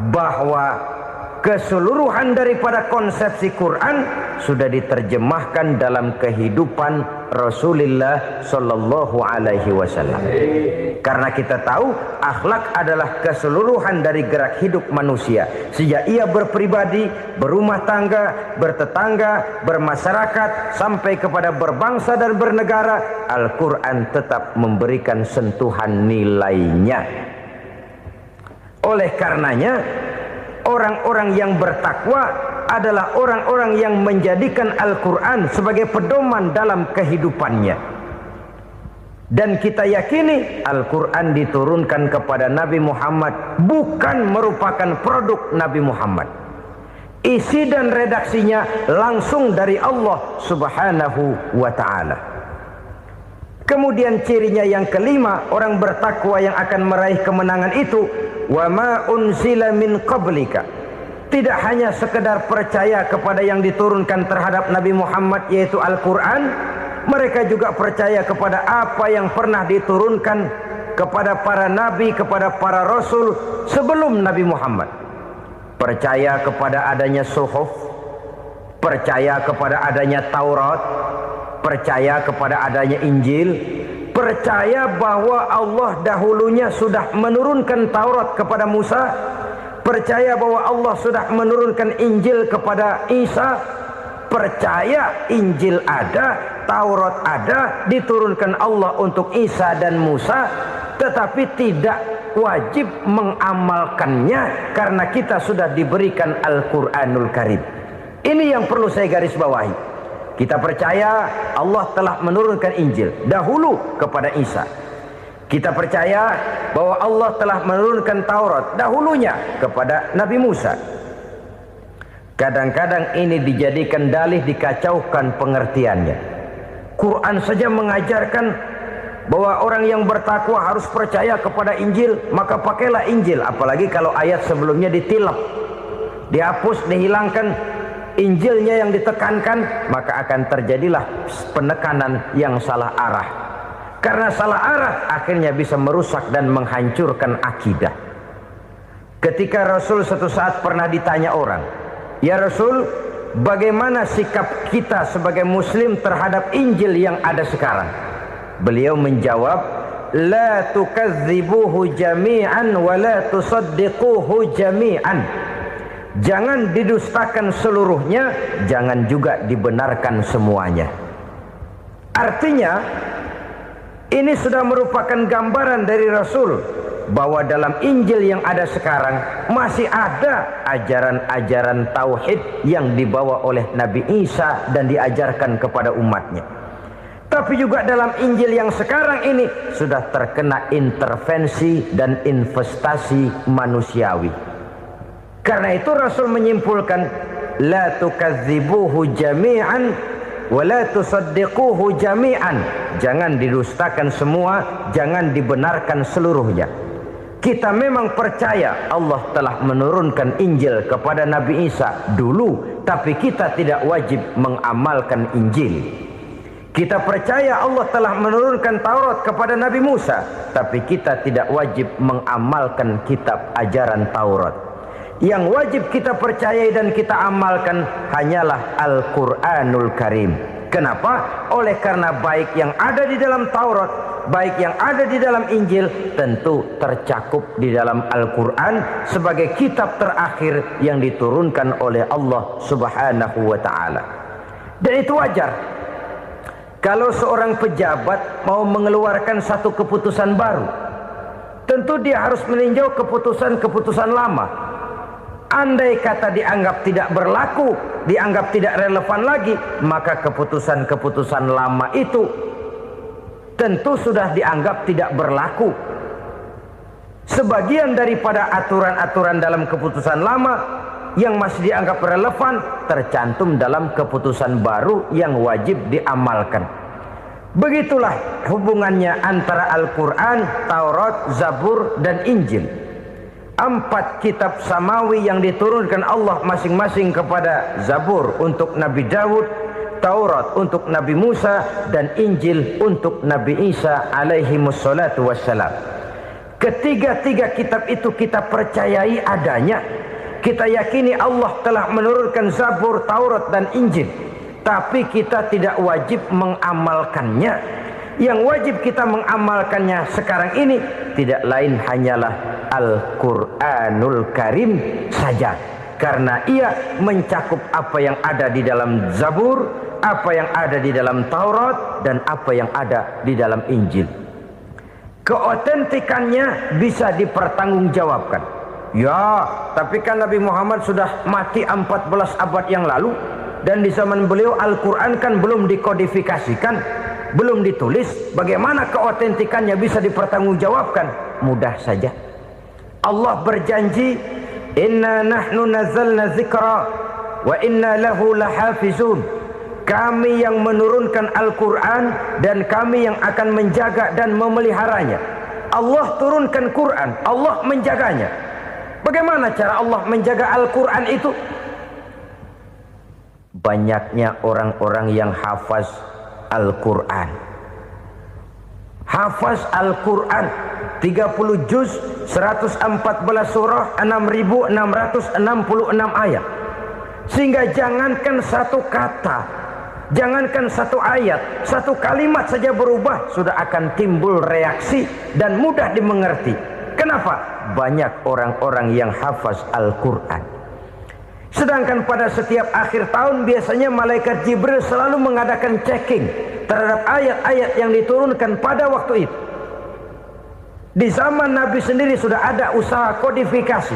bahwa keseluruhan daripada konsepsi Quran sudah diterjemahkan dalam kehidupan Rasulullah sallallahu alaihi wasallam. Karena kita tahu akhlak adalah keseluruhan dari gerak hidup manusia. Sejak ia berpribadi, berumah tangga, bertetangga, bermasyarakat, sampai kepada berbangsa dan bernegara, Al-Quran tetap memberikan sentuhan nilainya. Oleh karenanya, orang-orang yang bertakwa adalah orang-orang yang menjadikan Al-Quran sebagai pedoman dalam kehidupannya. Dan kita yakini Al-Quran diturunkan kepada Nabi Muhammad bukan merupakan produk Nabi Muhammad. Isi dan redaksinya langsung dari Allah Subhanahu wa ta'ala. Kemudian cirinya yang kelima, orang bertakwa yang akan meraih kemenangan itu, wa ma unzila min qablika. Tidak hanya sekedar percaya kepada yang diturunkan terhadap Nabi Muhammad, yaitu Al-Quran, mereka juga percaya kepada apa yang pernah diturunkan kepada para nabi, kepada para rasul sebelum Nabi Muhammad. Percaya kepada adanya suhuf, percaya kepada adanya Taurat, percaya kepada adanya Injil, percaya bahwa Allah dahulunya sudah menurunkan Taurat kepada Musa, percaya bahwa Allah sudah menurunkan Injil kepada Isa, percaya Injil ada, Taurat ada, diturunkan Allah untuk Isa dan Musa, tetapi tidak wajib mengamalkannya karena kita sudah diberikan Al-Quranul Karim. Ini yang perlu saya garis bawahi. Kita percaya Allah telah menurunkan Injil dahulu kepada Isa. Kita percaya bahwa Allah telah menurunkan Taurat dahulunya kepada Nabi Musa. Kadang-kadang ini dijadikan dalih, dikacaukan pengertiannya. Quran saja mengajarkan bahwa orang yang bertakwa harus percaya kepada Injil, maka pakailah Injil. Apalagi kalau ayat sebelumnya ditilap, dihapus, dihilangkan, Injilnya yang ditekankan, maka akan terjadilah penekanan yang salah arah. Karena salah arah akhirnya bisa merusak dan menghancurkan akidah. Ketika Rasul suatu saat pernah ditanya orang, "Ya Rasul, bagaimana sikap kita sebagai muslim terhadap Injil yang ada sekarang?" Beliau menjawab, "La tukadzibuhu jami'an wa la tusaddiquhu jami'an." Jangan didustakan seluruhnya, jangan juga dibenarkan semuanya. Artinya, ini sudah merupakan gambaran dari Rasul bahwa dalam Injil yang ada sekarang masih ada ajaran-ajaran tauhid yang dibawa oleh Nabi Isa dan diajarkan kepada umatnya. Tapi juga dalam Injil yang sekarang ini sudah terkena intervensi dan investasi manusiawi. Karena itu Rasul menyimpulkan, la tukadzibuhu jami'an wa la tusaddiquhu jami'an. Jangan didustakan semua, jangan dibenarkan seluruhnya. Kita memang percaya Allah telah menurunkan Injil kepada Nabi Isa dulu, tapi kita tidak wajib mengamalkan Injil. Kita percaya Allah telah menurunkan Taurat kepada Nabi Musa, tapi kita tidak wajib mengamalkan kitab ajaran Taurat. Yang wajib kita percayai dan kita amalkan hanyalah Al-Quranul Karim. Kenapa? Oleh karena baik yang ada di dalam Taurat, baik yang ada di dalam Injil, tentu tercakup di dalam Al-Quran sebagai kitab terakhir yang diturunkan oleh Allah Subhanahu wa Ta'ala. Dan itu wajar. Kalau seorang pejabat mau mengeluarkan satu keputusan baru, tentu dia harus meninjau keputusan-keputusan lama. Andai kata dianggap tidak berlaku, dianggap tidak relevan lagi, maka keputusan-keputusan lama itu tentu sudah dianggap tidak berlaku. Sebagian daripada aturan-aturan dalam keputusan lama yang masih dianggap relevan tercantum dalam keputusan baru yang wajib diamalkan. Begitulah hubungannya antara Al-Quran, Taurat, Zabur, dan Injil. 4 kitab samawi yang diturunkan Allah masing-masing kepada Zabur untuk Nabi Daud, Taurat untuk Nabi Musa, dan Injil untuk Nabi Isa alaihi wassalatu wassalam. Ketiga-tiga kitab itu kita percayai adanya. Kita yakini Allah telah menurunkan Zabur, Taurat, dan Injil. Tapi kita tidak wajib mengamalkannya. Yang wajib kita mengamalkannya sekarang ini tidak lain hanyalah Al-Quranul Karim saja. Karena ia mencakup apa yang ada di dalam Zabur, apa yang ada di dalam Taurat, dan apa yang ada di dalam Injil. Keotentikannya bisa dipertanggungjawabkan. Ya, tapi kan Nabi Muhammad sudah mati 14 abad yang lalu, dan di zaman beliau Al-Quran kan belum dikodifikasikan, belum ditulis. Bagaimana keotentikannya bisa dipertanggungjawabkan? Mudah saja. Allah berjanji, inna nahnu nazzalna dzikra wa inna lahu lahafizun. Kami yang menurunkan Al-Quran dan kami yang akan menjaga dan memeliharanya. Allah turunkan Quran, Allah menjaganya. Bagaimana cara Allah menjaga Al-Quran itu? Banyaknya orang-orang yang hafaz Al-Quran. Hafaz Al-Quran 30 juz, 114 surah, 6.666 ayat. Sehingga jangankan satu kata, jangankan satu ayat, satu kalimat saja berubah sudah akan timbul reaksi dan mudah dimengerti. Kenapa? Banyak orang-orang yang hafaz Al-Quran. Sedangkan pada setiap akhir tahun biasanya malaikat Jibril selalu mengadakan checking terhadap ayat-ayat yang diturunkan pada waktu itu. Di zaman Nabi sendiri sudah ada usaha kodifikasi.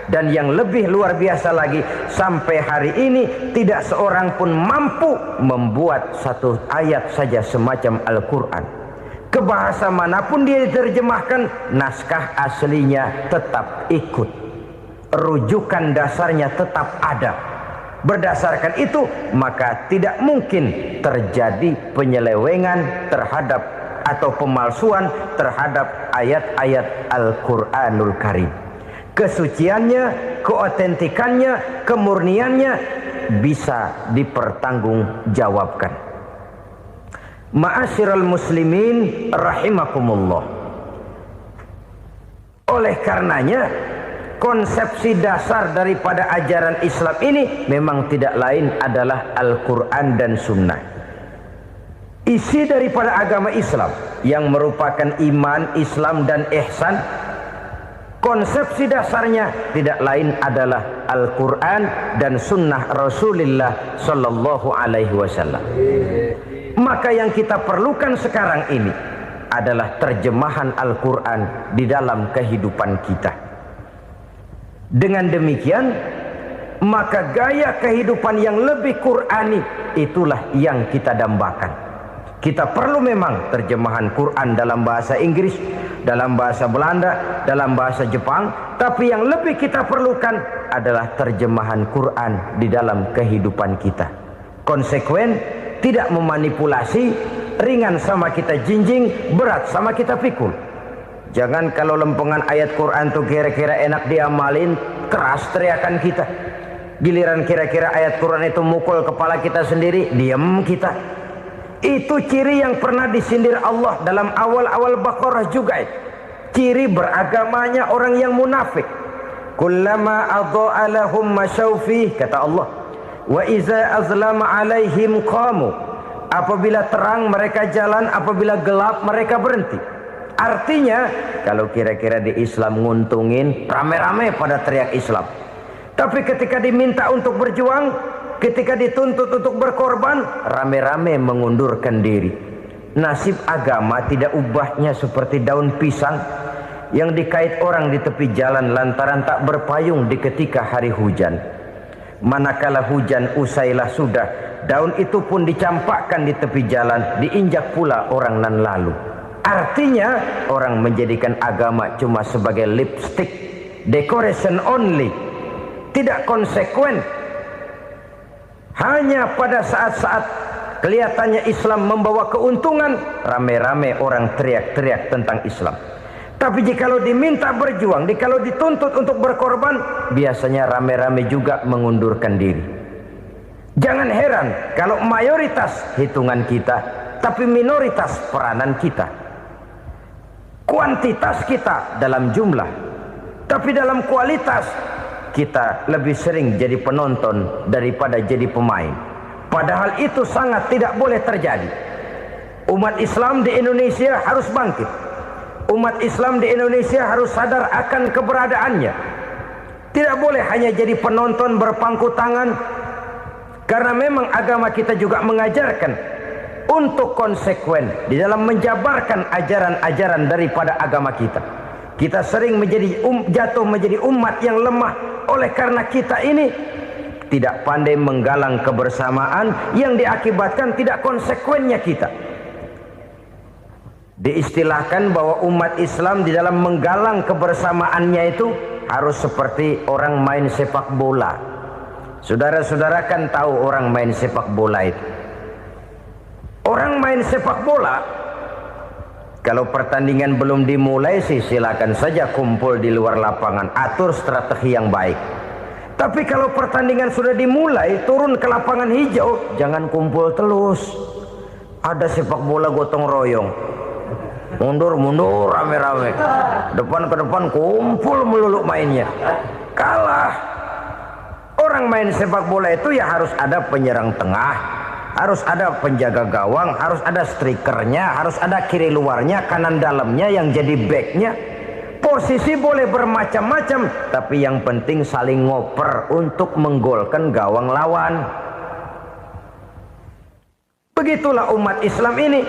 Dan yang lebih luar biasa lagi, sampai hari ini tidak seorang pun mampu membuat satu ayat saja semacam Al-Quran. Ke bahasa manapun dia diterjemahkan, naskah aslinya tetap ikut, rujukan dasarnya tetap ada. Berdasarkan itu, maka tidak mungkin terjadi penyelewengan terhadap atau pemalsuan terhadap ayat-ayat Al-Quranul Karim. Kesuciannya, keotentikannya, kemurniannya bisa dipertanggungjawabkan. Ma'asyiral muslimin rahimakumullah. Oleh karenanya, konsepsi dasar daripada ajaran Islam ini memang tidak lain adalah Al-Quran dan Sunnah. Isi daripada agama Islam yang merupakan iman, Islam dan ihsan, konsepsi dasarnya tidak lain adalah Al-Quran dan Sunnah Rasulullah Sallallahu Alaihi Wasallam. Maka yang kita perlukan sekarang ini adalah terjemahan Al-Quran di dalam kehidupan kita. Dengan demikian, maka gaya kehidupan yang lebih Qurani itulah yang kita dambakan. Kita perlu memang terjemahan Quran dalam bahasa Inggris, dalam bahasa Belanda, dalam bahasa Jepang, tapi yang lebih kita perlukan adalah terjemahan Quran di dalam kehidupan kita. Konsekuen, tidak memanipulasi, ringan sama kita jinjing, berat sama kita pikul. Jangan kalau lempengan ayat Quran tuh kira-kira enak diamalin, keras teriakan kita. Giliran kira-kira ayat Quran itu mukul kepala kita sendiri, diam kita. Itu ciri yang pernah disindir Allah dalam awal-awal Baqarah juga. Ciri beragamanya orang yang munafik. Kullama adha'a lahum masyawfih, kata Allah. Wa iza azlama alaihim qamu. Apabila terang mereka jalan, apabila gelap mereka berhenti. Artinya, kalau kira-kira di Islam nguntungin, rame-rame pada teriak Islam. Tapi ketika diminta untuk berjuang, ketika dituntut untuk berkorban, rame-rame mengundurkan diri. Nasib agama tidak ubahnya seperti daun pisang yang dikait orang di tepi jalan lantaran tak berpayung di ketika hari hujan. Manakala hujan usailah sudah, daun itu pun dicampakkan di tepi jalan, diinjak pula orang nan lalu. Artinya, orang menjadikan agama cuma sebagai lipstick, decoration only, tidak konsekuen. Hanya pada saat-saat kelihatannya Islam membawa keuntungan, rame-rame orang teriak-teriak tentang Islam. Tapi jikalau diminta berjuang, jikalau dituntut untuk berkorban, biasanya rame-rame juga mengundurkan diri. Jangan heran kalau mayoritas hitungan kita, tapi minoritas peranan kita. Kuantitas kita dalam jumlah, tapi dalam kualitas kita lebih sering jadi penonton daripada jadi pemain. Padahal itu sangat tidak boleh terjadi. Umat Islam di Indonesia harus bangkit. Umat Islam di Indonesia harus sadar akan keberadaannya. Tidak boleh hanya jadi penonton berpangku tangan. Karena memang agama kita juga mengajarkan untuk konsekuen di dalam menjabarkan ajaran-ajaran daripada agama kita. Kita sering jatuh menjadi umat yang lemah oleh karena kita ini tidak pandai menggalang kebersamaan yang diakibatkan tidak konsekuennya kita. Diistilahkan bahwa umat Islam di dalam menggalang kebersamaannya itu harus seperti orang main sepak bola. Saudara-saudara kan tahu orang main sepak bola itu. Orang main sepak bola, kalau pertandingan belum dimulai sih silakan saja kumpul di luar lapangan, atur strategi yang baik. Tapi kalau pertandingan sudah dimulai, turun ke lapangan hijau, jangan kumpul terus. Ada sepak bola gotong royong, mundur-mundur rame-rame, depan ke depan kumpul melulu mainnya. Kalah. Orang main sepak bola itu ya harus ada penyerang tengah, harus ada penjaga gawang, harus ada strikernya, harus ada kiri luarnya, kanan dalamnya yang jadi backnya. Posisi boleh bermacam-macam, tapi yang penting saling ngoper untuk menggolkan gawang lawan. Begitulah umat Islam ini.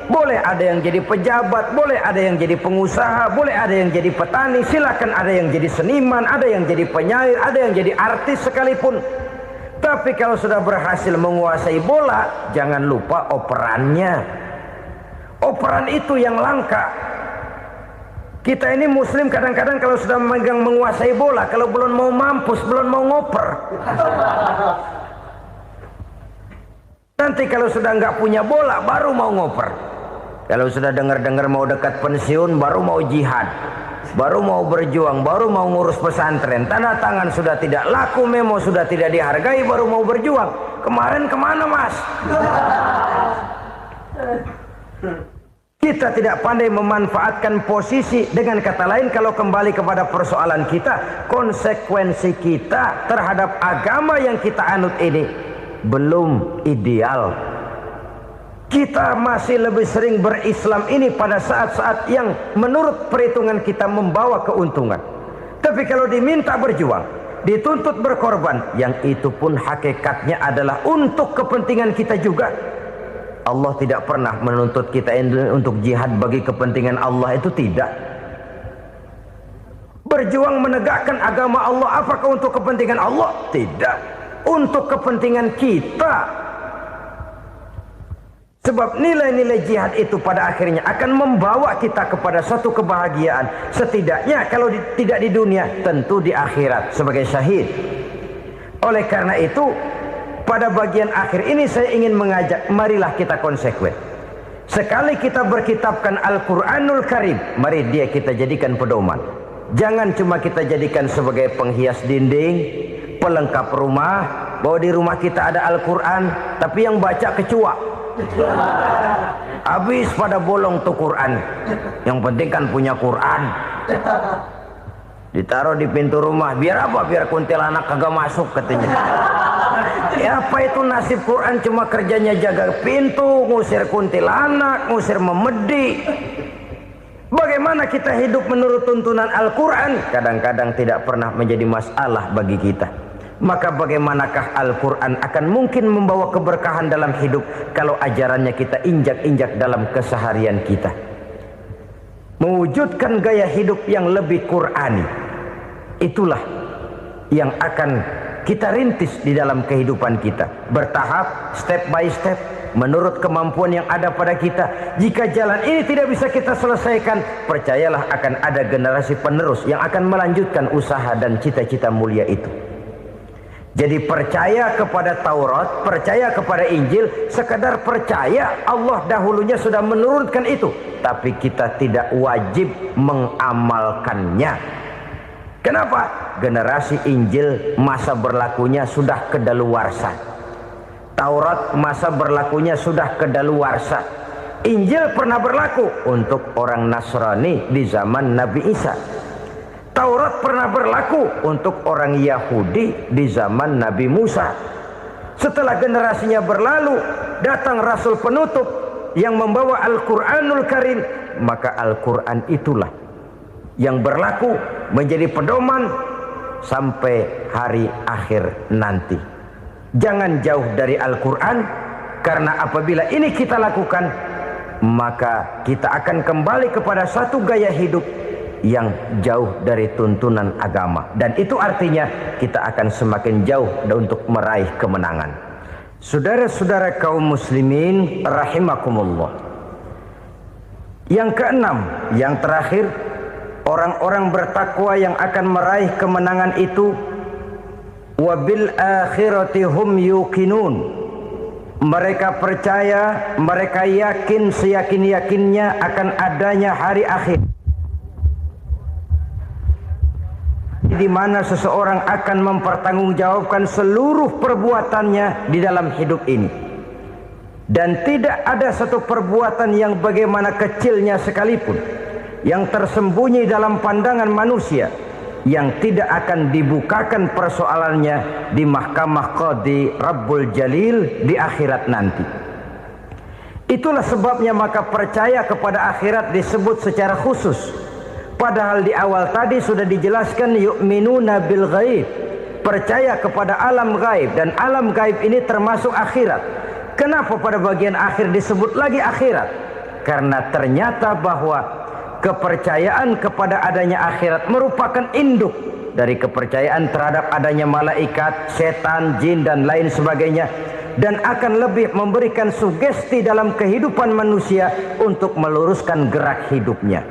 Boleh ada yang jadi pejabat, boleh ada yang jadi pengusaha, boleh ada yang jadi petani, silakan ada yang jadi seniman, ada yang jadi penyair, ada yang jadi artis sekalipun. Tapi kalau sudah berhasil menguasai bola, jangan lupa operannya. Operan itu yang langka. Kita ini muslim kadang-kadang kalau sudah memegang menguasai bola, kalau belum mau mampus, belum mau ngoper. Nanti kalau sudah nggak punya bola, baru mau ngoper. Kalau sudah dengar-dengar mau dekat pensiun, baru mau jihad, baru mau berjuang, baru mau ngurus pesantren. Tanda tangan sudah tidak laku, memo sudah tidak dihargai, baru mau berjuang. Kemarin kemana, Mas? Kita tidak pandai memanfaatkan posisi. Dengan kata lain, kalau kembali kepada persoalan kita, konsekuensi kita terhadap agama yang kita anut ini belum ideal. Kita masih lebih sering berislam ini pada saat-saat yang menurut perhitungan kita membawa keuntungan. Tapi kalau diminta berjuang, dituntut berkorban, yang itu pun hakikatnya adalah untuk kepentingan kita juga. Allah tidak pernah menuntut kita untuk jihad bagi kepentingan Allah, itu tidak. Berjuang menegakkan agama Allah, apakah untuk kepentingan Allah? Tidak. Untuk kepentingan kita. Sebab nilai-nilai jihad itu pada akhirnya akan membawa kita kepada satu kebahagiaan. Setidaknya kalau tidak di dunia, tentu di akhirat sebagai syahid. Oleh karena itu, pada bagian akhir ini saya ingin mengajak, marilah kita konsekuen. Sekali kita berkitabkan Al-Quranul Karim, mari dia kita jadikan pedoman. Jangan cuma kita jadikan sebagai penghias dinding, pelengkap rumah, bahwa di rumah kita ada Al-Quran, tapi yang baca kecoa. Habis pada bolong tuh Quran. Yang penting kan punya Quran. Ditaruh di pintu rumah, biar apa? Biar kuntilanak kagak masuk katanya. Ya, apa itu nasib Quran? Cuma kerjanya jaga pintu, ngusir kuntilanak, ngusir memedi. Bagaimana kita hidup menurut tuntunan Al-Quran? Kadang-kadang tidak pernah menjadi masalah bagi kita. Maka bagaimanakah Al-Quran akan mungkin membawa keberkahan dalam hidup kalau ajarannya kita injak-injak dalam keseharian kita? Mewujudkan gaya hidup yang lebih Qurani, itulah yang akan kita rintis di dalam kehidupan kita, bertahap, step by step, menurut kemampuan yang ada pada kita. Jika jalan ini tidak bisa kita selesaikan, percayalah akan ada generasi penerus yang akan melanjutkan usaha dan cita-cita mulia itu. Jadi percaya kepada Taurat, percaya kepada Injil, sekadar percaya Allah dahulunya sudah menurunkan itu, tapi kita tidak wajib mengamalkannya. Kenapa? Generasi Injil masa berlakunya sudah kedaluarsa. Taurat masa berlakunya sudah kedaluarsa. Injil pernah berlaku untuk orang Nasrani di zaman Nabi Isa. Taurat pernah berlaku untuk orang Yahudi di zaman Nabi Musa. Setelah generasinya berlalu, datang Rasul penutup yang membawa Al-Quranul Karim. Maka Al-Quran itulah yang berlaku menjadi pedoman sampai hari akhir nanti. Jangan jauh dari Al-Quran, karena apabila ini kita lakukan, maka kita akan kembali kepada satu gaya hidup yang jauh dari tuntunan agama, dan itu artinya kita akan semakin jauh untuk meraih kemenangan. Saudara-saudara kaum muslimin rahimakumullah. Yang keenam, yang terakhir, orang-orang bertakwa yang akan meraih kemenangan itu wabil akhirati hum yuqinun. Mereka percaya, mereka yakin seyakin-yakinnya akan adanya hari akhir, di mana seseorang akan mempertanggungjawabkan seluruh perbuatannya di dalam hidup ini. Dan tidak ada satu perbuatan yang bagaimana kecilnya sekalipun, yang tersembunyi dalam pandangan manusia, yang tidak akan dibukakan persoalannya di mahkamah Qadi Rabbul Jalil di akhirat nanti. Itulah sebabnya maka percaya kepada akhirat disebut secara khusus. Padahal di awal tadi sudah dijelaskan yu'minuna bil ghaib, percaya kepada alam gaib, dan alam gaib ini termasuk akhirat. Kenapa pada bagian akhir disebut lagi akhirat? Karena ternyata bahwa kepercayaan kepada adanya akhirat merupakan induk dari kepercayaan terhadap adanya malaikat, setan, jin dan lain sebagainya, dan akan lebih memberikan sugesti dalam kehidupan manusia untuk meluruskan gerak hidupnya.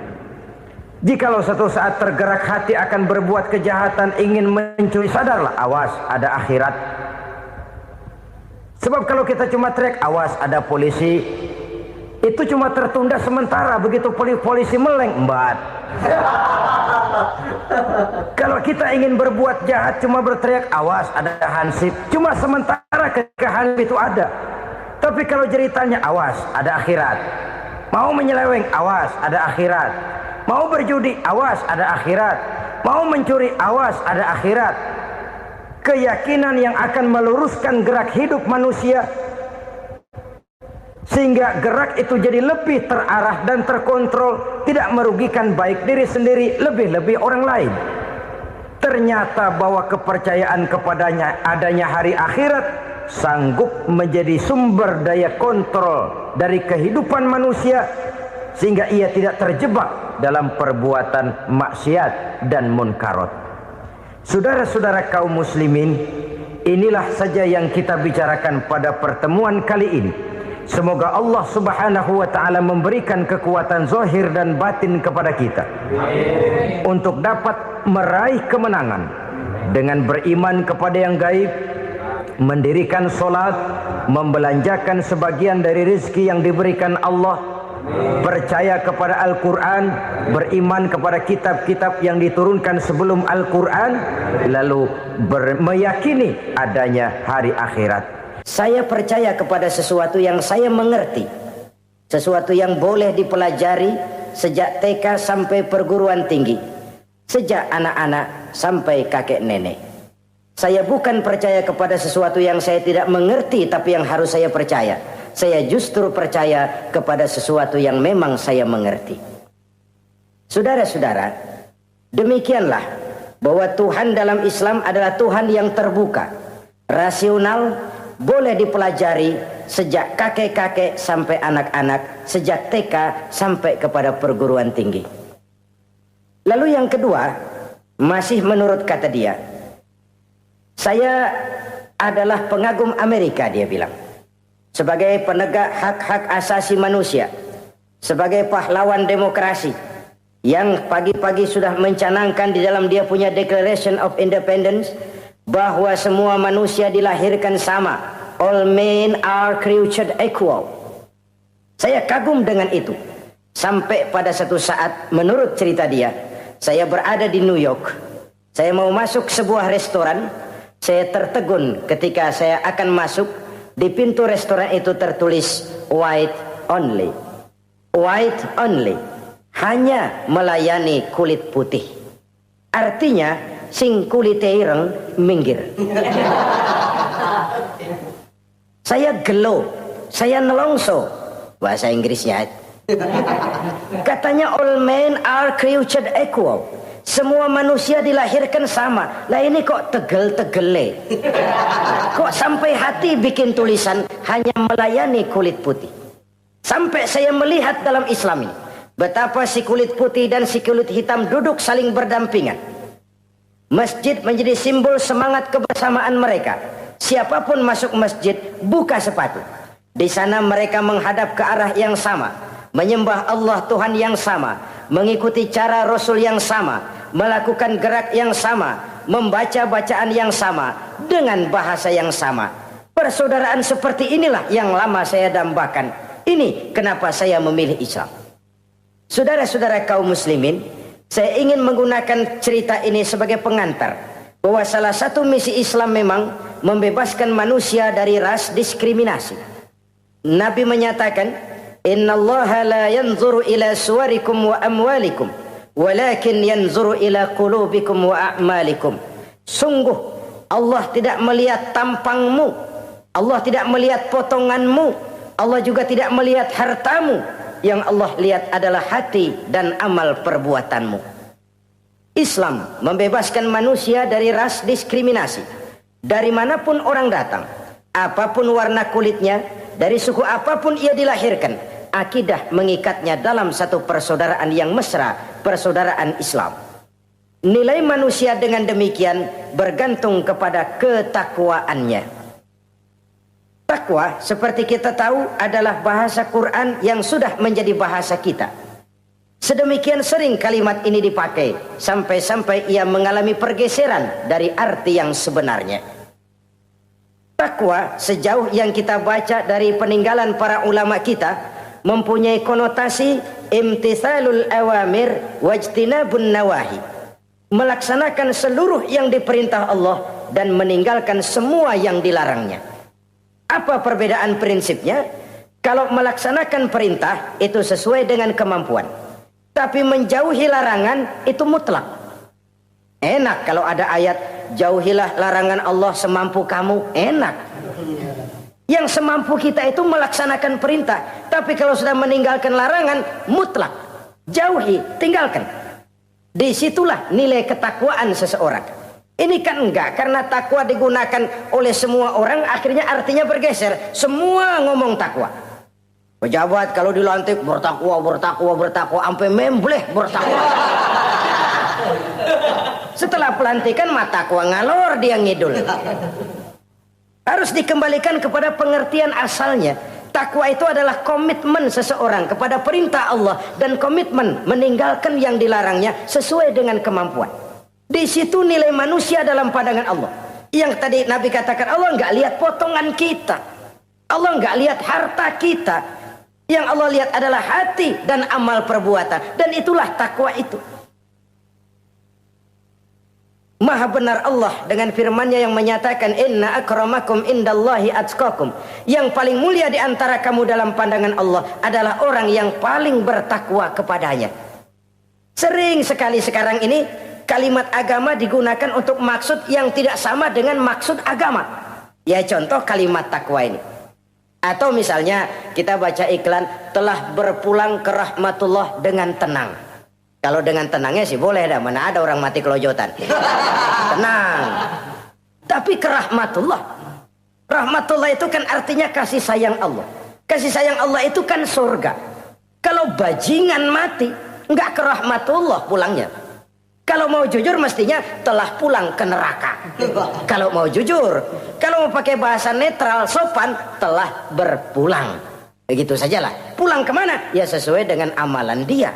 Jikalau satu saat tergerak hati akan berbuat kejahatan, ingin mencuri, sadarlah, awas ada akhirat. Sebab kalau kita cuma teriak awas ada polisi, itu cuma tertunda sementara. Begitu polisi meleng, embat. Kalau kita ingin berbuat jahat cuma berteriak awas ada hansip, cuma sementara ketika hansip itu ada. Tapi kalau ceritanya awas ada akhirat, mau menyeleweng awas ada akhirat, mau berjudi awas ada akhirat, mau mencuri awas ada akhirat. Keyakinan yang akan meluruskan gerak hidup manusia sehingga gerak itu jadi lebih terarah dan terkontrol, tidak merugikan baik diri sendiri, lebih-lebih orang lain. Ternyata bahwa kepercayaan kepadanya adanya hari akhirat sanggup menjadi sumber daya kontrol dari kehidupan manusia, sehingga ia tidak terjebak dalam perbuatan maksiat dan munkarat. Saudara-saudara kaum muslimin, inilah saja yang kita bicarakan pada pertemuan kali ini. Semoga Allah subhanahu wa ta'ala memberikan kekuatan zahir dan batin kepada kita untuk dapat meraih kemenangan dengan beriman kepada yang gaib, mendirikan solat, membelanjakan sebagian dari rezeki yang diberikan Allah, percaya kepada Al-Quran, beriman kepada kitab-kitab yang diturunkan sebelum Al-Quran, lalu meyakini adanya hari akhirat. Saya percaya kepada sesuatu yang saya mengerti, sesuatu yang boleh dipelajari sejak TK sampai perguruan tinggi, sejak anak-anak sampai kakek nenek. Saya bukan percaya kepada sesuatu yang saya tidak mengerti tapi yang harus saya percaya. Saya justru percaya kepada sesuatu yang memang saya mengerti. Saudara-saudara, demikianlah bahwa Tuhan dalam Islam adalah Tuhan yang terbuka, rasional, boleh dipelajari sejak kakek-kakek sampai anak-anak, sejak TK sampai kepada perguruan tinggi. Lalu yang kedua, masih menurut kata dia, saya adalah pengagum Amerika, dia bilang. Sebagai penegak hak-hak asasi manusia, sebagai pahlawan demokrasi yang pagi-pagi sudah mencanangkan di dalam dia punya Declaration of Independence bahwa semua manusia dilahirkan sama, all men are created equal. Saya kagum dengan itu. Sampai pada satu saat, menurut cerita dia, saya berada di New York, saya mau masuk sebuah restoran, saya tertegun ketika saya akan masuk. Di pintu restoran itu tertulis white only, white only, hanya melayani kulit putih. Artinya sing kulite ireng minggir. Saya gelo, saya nelongso, bahasa Inggrisnya. Katanya all men are created equal, semua manusia dilahirkan sama. Lah ini kok tegel-tegele, kok sampai hati bikin tulisan hanya melayani kulit putih. Sampai saya melihat dalam Islam ini betapa si kulit putih dan si kulit hitam duduk saling berdampingan. Masjid menjadi simbol semangat kebersamaan mereka. Siapapun masuk masjid, buka sepatu. Di sana mereka menghadap ke arah yang sama, menyembah Allah Tuhan yang sama, mengikuti cara Rasul yang sama, melakukan gerak yang sama, membaca bacaan yang sama, dengan bahasa yang sama. Persaudaraan seperti inilah yang lama saya dambakan. Ini kenapa saya memilih Islam. Saudara-saudara kaum muslimin, saya ingin menggunakan cerita ini sebagai pengantar bahwa salah satu misi Islam memang membebaskan manusia dari ras diskriminasi. Nabi menyatakan, innallaha la yanzuru ila suwarikum wa amwalikum, walakin yanzuru ila qulubikum wa a'malikum. Sungguh Allah tidak melihat tampangmu, Allah tidak melihat potonganmu, Allah juga tidak melihat hartamu. Yang Allah lihat adalah hati dan amal perbuatanmu. Islam membebaskan manusia dari ras diskriminasi. Dari manapun orang datang, apapun warna kulitnya, dari suku apapun ia dilahirkan, akidah mengikatnya dalam satu persaudaraan yang mesra, persaudaraan Islam. Nilai manusia dengan demikian bergantung kepada ketakwaannya. Takwa, seperti kita tahu, adalah bahasa Quran yang sudah menjadi bahasa kita. Sedemikian sering kalimat ini dipakai, sampai-sampai ia mengalami pergeseran dari arti yang sebenarnya. Takwa, sejauh yang kita baca dari peninggalan para ulama kita, mempunyai konotasi imtithalul awamir wajtinabun nawahi. Melaksanakan seluruh yang diperintah Allah dan meninggalkan semua yang dilarangnya. Apa perbedaan prinsipnya? Kalau melaksanakan perintah itu sesuai dengan kemampuan, tapi menjauhi larangan itu mutlak. Enak kalau ada ayat jauhilah larangan Allah semampu kamu, enak. Yang semampu kita itu melaksanakan perintah, tapi kalau sudah meninggalkan larangan mutlak, jauhi, tinggalkan. Disitulah nilai ketakwaan seseorang. Ini kan enggak, karena takwa digunakan oleh semua orang, akhirnya artinya bergeser. Semua ngomong takwa. Pejabat kalau dilantik bertakwa, bertakwa, bertakwa, sampai membleh bertakwa. Setelah pelantikan mata takwa ngalor dia ngidul. Harus dikembalikan kepada pengertian asalnya. Takwa itu adalah komitmen seseorang kepada perintah Allah dan komitmen meninggalkan yang dilarangnya sesuai dengan kemampuan. Di situ nilai manusia dalam pandangan Allah. Yang tadi Nabi katakan, Allah nggak lihat potongan kita, Allah nggak lihat harta kita. Yang Allah lihat adalah hati dan amal perbuatan, dan itulah takwa itu. Maha benar Allah dengan firman-Nya yang menyatakan, Inna akramakum indallahi atqakum. Yang paling mulia di antara kamu dalam pandangan Allah adalah orang yang paling bertakwa kepadanya. Sering sekali sekarang ini kalimat agama digunakan untuk maksud yang tidak sama dengan maksud agama. Ya contoh kalimat takwa ini. Atau misalnya kita baca iklan, telah berpulang ke rahmatullah dengan tenang. Kalau dengan tenangnya sih boleh dah, mana ada orang mati kelojotan. Tenang. Tapi ke rahmatullah. Rahmatullah itu kan artinya kasih sayang Allah. Kasih sayang Allah itu kan surga. Kalau bajingan mati, enggak ke rahmatullah pulangnya. Kalau mau jujur mestinya telah pulang ke neraka. Kalau mau jujur, kalau mau pakai bahasa netral sopan, telah berpulang. Begitu sajalah. Pulang kemana? Ya sesuai dengan amalan dia.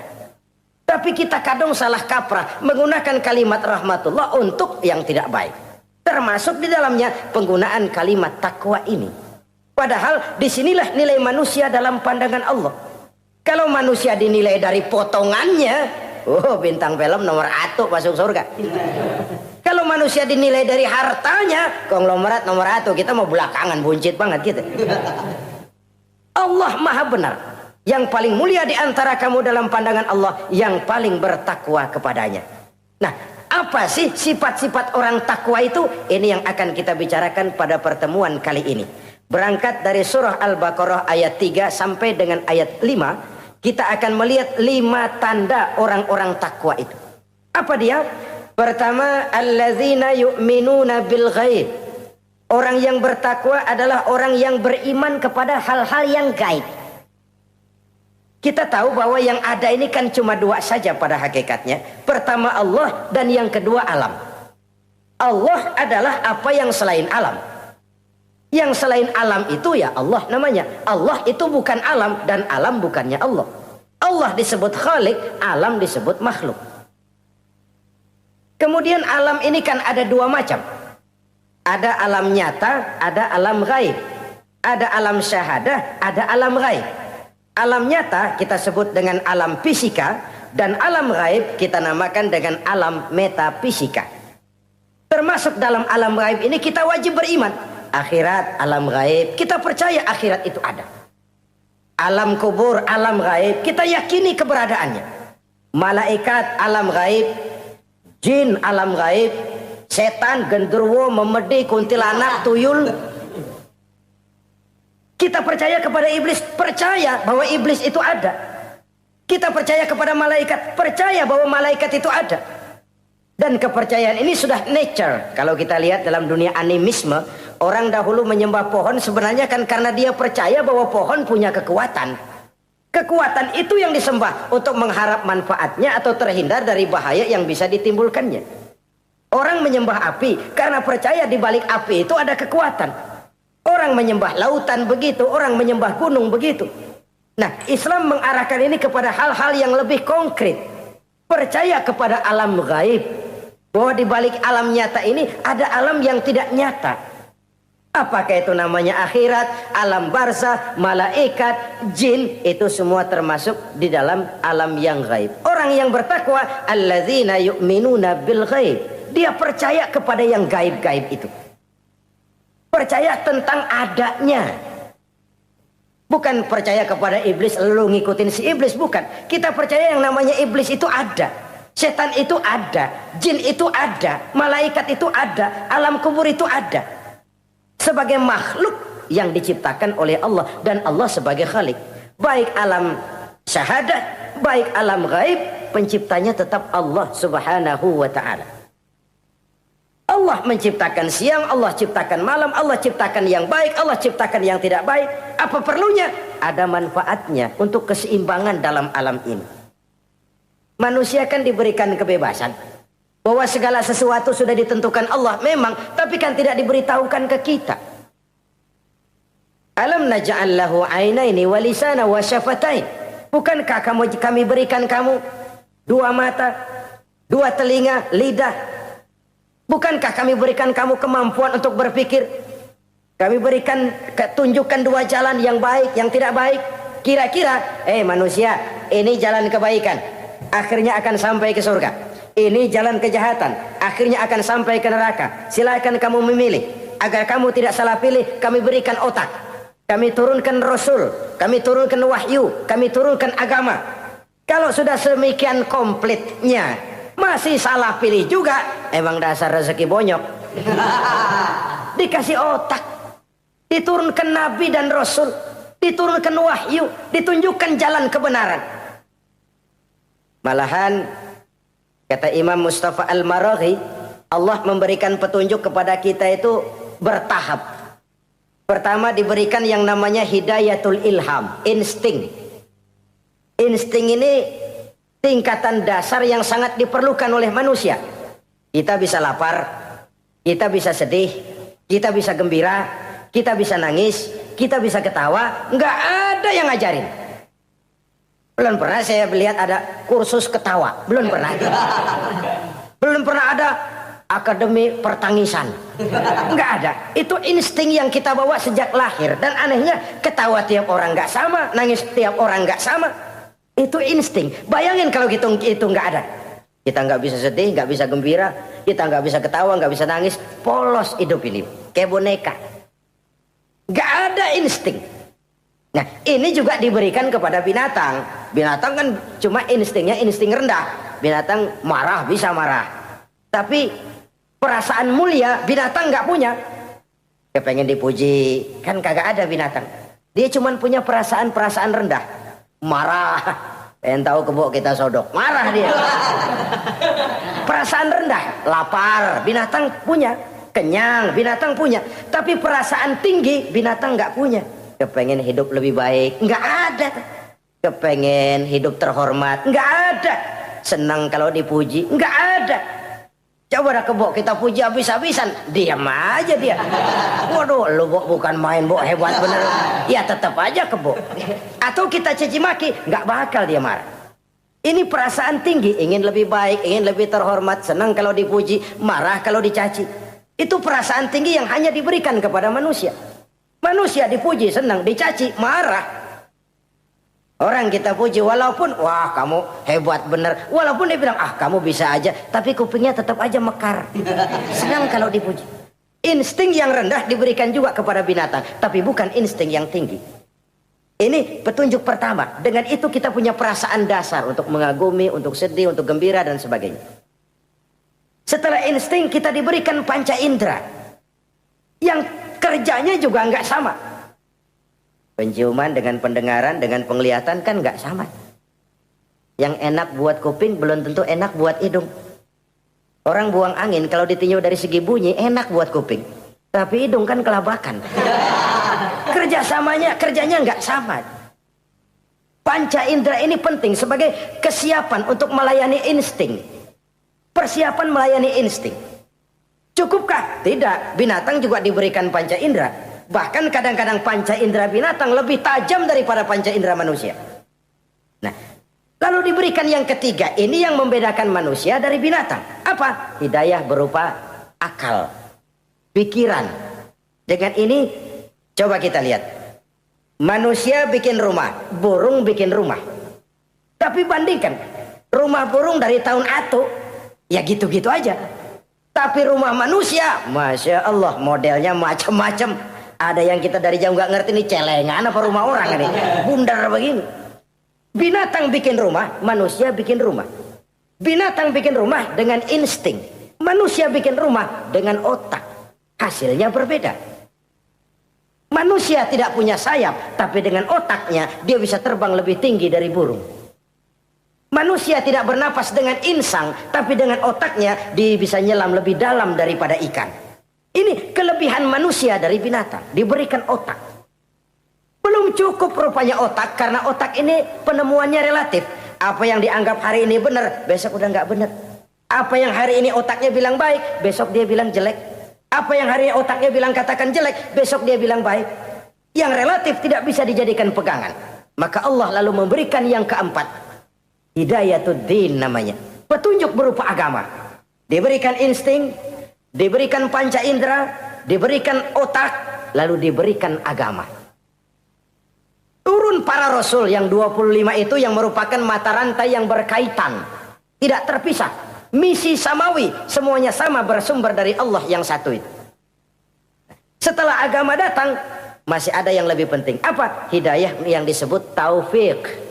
Tapi kita kadang salah kaprah menggunakan kalimat rahmatullah untuk yang tidak baik. Termasuk di dalamnya penggunaan kalimat takwa ini. Padahal disinilah nilai manusia dalam pandangan Allah. Kalau manusia dinilai dari potongannya, oh bintang film nomor 1 masuk surga. Kalau manusia dinilai dari hartanya, konglomerat nomor 1, kita mau belakangan, buncit banget gitu. Allah maha benar. Yang paling mulia di antara kamu dalam pandangan Allah, yang paling bertakwa kepadanya. Nah, apa sih sifat-sifat orang takwa itu? Ini yang akan kita bicarakan pada pertemuan kali ini. Berangkat dari surah Al-Baqarah ayat 3 sampai dengan ayat 5. Kita akan melihat 5 tanda orang-orang takwa itu. Apa dia? Pertama, allazina yu'minuna bil ghaib. Orang yang bertakwa adalah orang yang beriman kepada hal-hal yang gaib. Kita tahu bahwa yang ada ini kan cuma 2 saja pada hakikatnya. Pertama Allah dan yang kedua alam. Allah adalah apa yang selain alam. Yang selain alam itu ya Allah namanya. Allah itu bukan alam dan alam bukannya Allah. Allah disebut Khalik, alam disebut makhluk. Kemudian alam ini kan ada 2 macam. Ada alam nyata, ada alam gaib. Ada alam syahadah, ada alam gaib. Alam nyata kita sebut dengan alam fisika, dan alam gaib kita namakan dengan alam metafisika. Termasuk dalam alam gaib ini kita wajib beriman. Akhirat, alam gaib, kita percaya akhirat itu ada. Alam kubur, alam gaib, kita yakini keberadaannya. Malaikat, alam gaib. Jin, alam gaib. Setan, genderuwo, memedi, kuntilanak, tuyul. Kita percaya kepada iblis, percaya bahwa iblis itu ada. Kita percaya kepada malaikat, percaya bahwa malaikat itu ada. Dan kepercayaan ini sudah nature. Kalau kita lihat dalam dunia animisme, orang dahulu menyembah pohon sebenarnya kan karena dia percaya bahwa pohon punya kekuatan. Kekuatan itu yang disembah untuk mengharap manfaatnya atau terhindar dari bahaya yang bisa ditimbulkannya. Orang menyembah api karena percaya di balik api itu ada kekuatan. Orang menyembah lautan begitu, orang menyembah gunung begitu. Nah, Islam mengarahkan ini kepada hal-hal yang lebih konkret. Percaya kepada alam gaib. Bahwa di balik alam nyata ini ada alam yang tidak nyata. Apakah itu namanya akhirat, alam barzah, malaikat, jin, itu semua termasuk di dalam alam yang gaib. Orang yang bertakwa, alladzina yu'minuna bil gaib. Dia percaya kepada yang gaib-gaib itu. Percaya tentang adanya. Bukan percaya kepada iblis lalu ngikutin si iblis, bukan. Kita percaya yang namanya iblis itu ada. Setan itu ada, jin itu ada, malaikat itu ada, alam kubur itu ada. Sebagai makhluk yang diciptakan oleh Allah dan Allah sebagai khalik. Baik alam syahadat, baik alam gaib, penciptanya tetap Allah Subhanahu wa ta'ala. Allah menciptakan siang, Allah ciptakan malam, Allah ciptakan yang baik, Allah ciptakan yang tidak baik. Apa perlunya? Ada manfaatnya untuk keseimbangan dalam alam ini. Manusia kan diberikan kebebasan. Bahwa segala sesuatu sudah ditentukan Allah memang, tapi kan tidak diberitahukan ke kita. Alam naj'al lahu 'ainaini wa lisana wa syafatain. Bukankah kami berikan kamu dua mata, dua telinga, lidah? Bukankah kami berikan kamu kemampuan untuk berpikir? Kami berikan tunjukkan dua jalan yang baik, yang tidak baik. Kira-kira, manusia, ini jalan kebaikan, akhirnya akan sampai ke surga. Ini jalan kejahatan, akhirnya akan sampai ke neraka. Silakan kamu memilih. Agar kamu tidak salah pilih, kami berikan otak. Kami turunkan Rasul, kami turunkan wahyu, kami turunkan agama. Kalau sudah semikian komplitnya, masih salah pilih juga, emang dasar rezeki bonyok. Dikasih otak, diturunkan Nabi dan Rasul, diturunkan wahyu, ditunjukkan jalan kebenaran. Malahan kata Imam Mustafa Al-Maraghi, Allah memberikan petunjuk kepada kita itu bertahap. Pertama diberikan yang namanya hidayatul ilham, insting. Insting ini tingkatan dasar yang sangat diperlukan oleh manusia. Kita bisa lapar, kita bisa sedih, kita bisa gembira, kita bisa nangis, kita bisa ketawa. Nggak ada yang ngajarin. Belum pernah saya melihat ada kursus ketawa. Belum pernah. Belum pernah ada akademi pertangisan. Nggak ada. Itu insting yang kita bawa sejak lahir. Dan anehnya ketawa tiap orang nggak sama, nangis tiap orang nggak sama. Itu insting. Bayangin kalau itu nggak ada. Kita nggak bisa sedih, nggak bisa gembira, kita nggak bisa ketawa, nggak bisa nangis. Polos hidup ini, kayak boneka. Nggak ada insting. Nah, ini juga diberikan kepada binatang. Binatang kan cuma instingnya insting rendah. Binatang marah bisa marah. Tapi perasaan mulia binatang nggak punya. Dia pengen dipuji, kan kagak ada binatang. Dia cuma punya perasaan-perasaan rendah. Marah, pengen tahu kebo kita sodok, marah dia. Perasaan rendah, lapar, binatang punya. Kenyang, binatang punya. Tapi perasaan tinggi, binatang nggak punya. Kepengen hidup lebih baik, nggak ada. Kepengen hidup terhormat, nggak ada. Senang kalau dipuji, nggak ada. Coba dah kebo kita puji habis-habisan, diam aja dia. Waduh, lu Bo bukan main Bo, hebat bener. Ya tetap aja kebo. Atau kita caci maki, nggak bakal dia marah. Ini perasaan tinggi, ingin lebih baik, ingin lebih terhormat, senang kalau dipuji, marah kalau dicaci. Itu perasaan tinggi yang hanya diberikan kepada manusia. Manusia dipuji senang, dicaci marah. Orang kita puji walaupun wah kamu hebat bener, walaupun dia bilang ah kamu bisa aja, tapi kupingnya tetap aja mekar. Senang kalau dipuji. Insting yang rendah diberikan juga kepada binatang, tapi bukan insting yang tinggi. Ini petunjuk pertama. Dengan itu kita punya perasaan dasar untuk mengagumi, untuk sedih, untuk gembira dan sebagainya. Setelah insting kita diberikan panca indera yang kerjanya juga nggak sama. Penciuman dengan pendengaran dengan penglihatan kan nggak sama. Yang enak buat kuping belum tentu enak buat hidung. Orang buang angin kalau ditinjau dari segi bunyi enak buat kuping, tapi hidung kan kelabakan. Kerjanya nggak sama. Panca indera ini penting sebagai kesiapan untuk melayani insting. Persiapan melayani insting. Cukupkah? Tidak. Binatang juga diberikan panca indera. Bahkan kadang-kadang panca indera binatang lebih tajam daripada panca indera manusia. Nah, lalu diberikan yang ketiga, ini yang membedakan manusia dari binatang. Apa? Hidayah berupa akal, pikiran. Dengan ini, coba kita lihat. Manusia bikin rumah, burung bikin rumah. Tapi bandingkan, rumah burung dari tahun atu, ya gitu-gitu aja. Tapi rumah manusia, Masya Allah, modelnya macam-macam. Ada yang kita dari jauh nggak ngerti, ini celengan apa rumah orang ini, bundar begini. Binatang bikin rumah, manusia bikin rumah. Binatang bikin rumah dengan insting, manusia bikin rumah dengan otak. Hasilnya berbeda. Manusia tidak punya sayap, tapi dengan otaknya dia bisa terbang lebih tinggi dari burung. Manusia tidak bernapas dengan insang, tapi dengan otaknya dia bisa nyelam lebih dalam daripada ikan. Ini kelebihan manusia dari binatang, diberikan otak. Belum cukup rupanya otak, karena otak ini penemuannya relatif. Apa yang dianggap hari ini benar, besok udah nggak benar. Apa yang hari ini otaknya bilang baik, besok dia bilang jelek. Apa yang hari ini otaknya bilang katakan jelek, besok dia bilang baik. Yang relatif tidak bisa dijadikan pegangan. Maka Allah lalu memberikan yang keempat, Hidayatuddin namanya, petunjuk berupa agama. Diberikan insting, diberikan panca indera, diberikan otak, lalu diberikan agama. Turun para rasul yang 25 itu yang merupakan mata rantai yang berkaitan, tidak terpisah. Misi samawi, semuanya sama bersumber dari Allah yang satu itu. Setelah agama datang, masih ada yang lebih penting. Apa? Hidayah yang disebut taufik.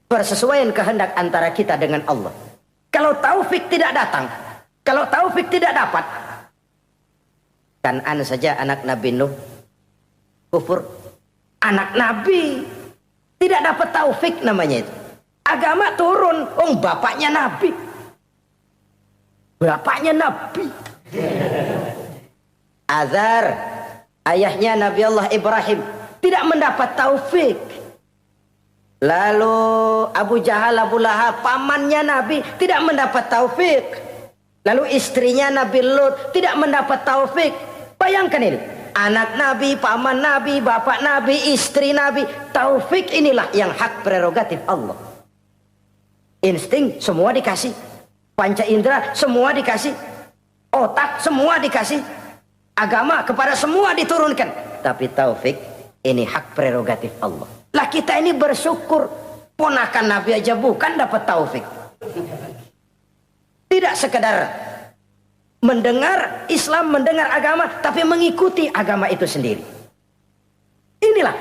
Persesuaian kehendak antara kita dengan Allah. Kalau taufik tidak datang, kalau taufik tidak dapat, Kan'an saja anak Nabi Nuh kufur, anak Nabi tidak dapat taufik namanya itu. Agama turun, bapaknya Nabi, Azar, ayahnya Nabi Allah Ibrahim, tidak mendapat taufik. Lalu Abu Jahal, Abu Lahab, pamannya Nabi, tidak mendapat taufik. Lalu istrinya Nabi Lut tidak mendapat taufik. Bayangkan ini, anak Nabi, paman Nabi, bapak Nabi, istri Nabi. Taufik inilah yang hak prerogatif Allah. Insting semua dikasih, panca indera semua dikasih, otak semua dikasih, agama kepada semua diturunkan. Tapi taufik ini hak prerogatif Allah. Lah kita ini bersyukur, ponakan Nabi aja bukan dapat taufik. Tidak sekedar mendengar Islam, mendengar agama, tapi mengikuti agama itu sendiri. Inilah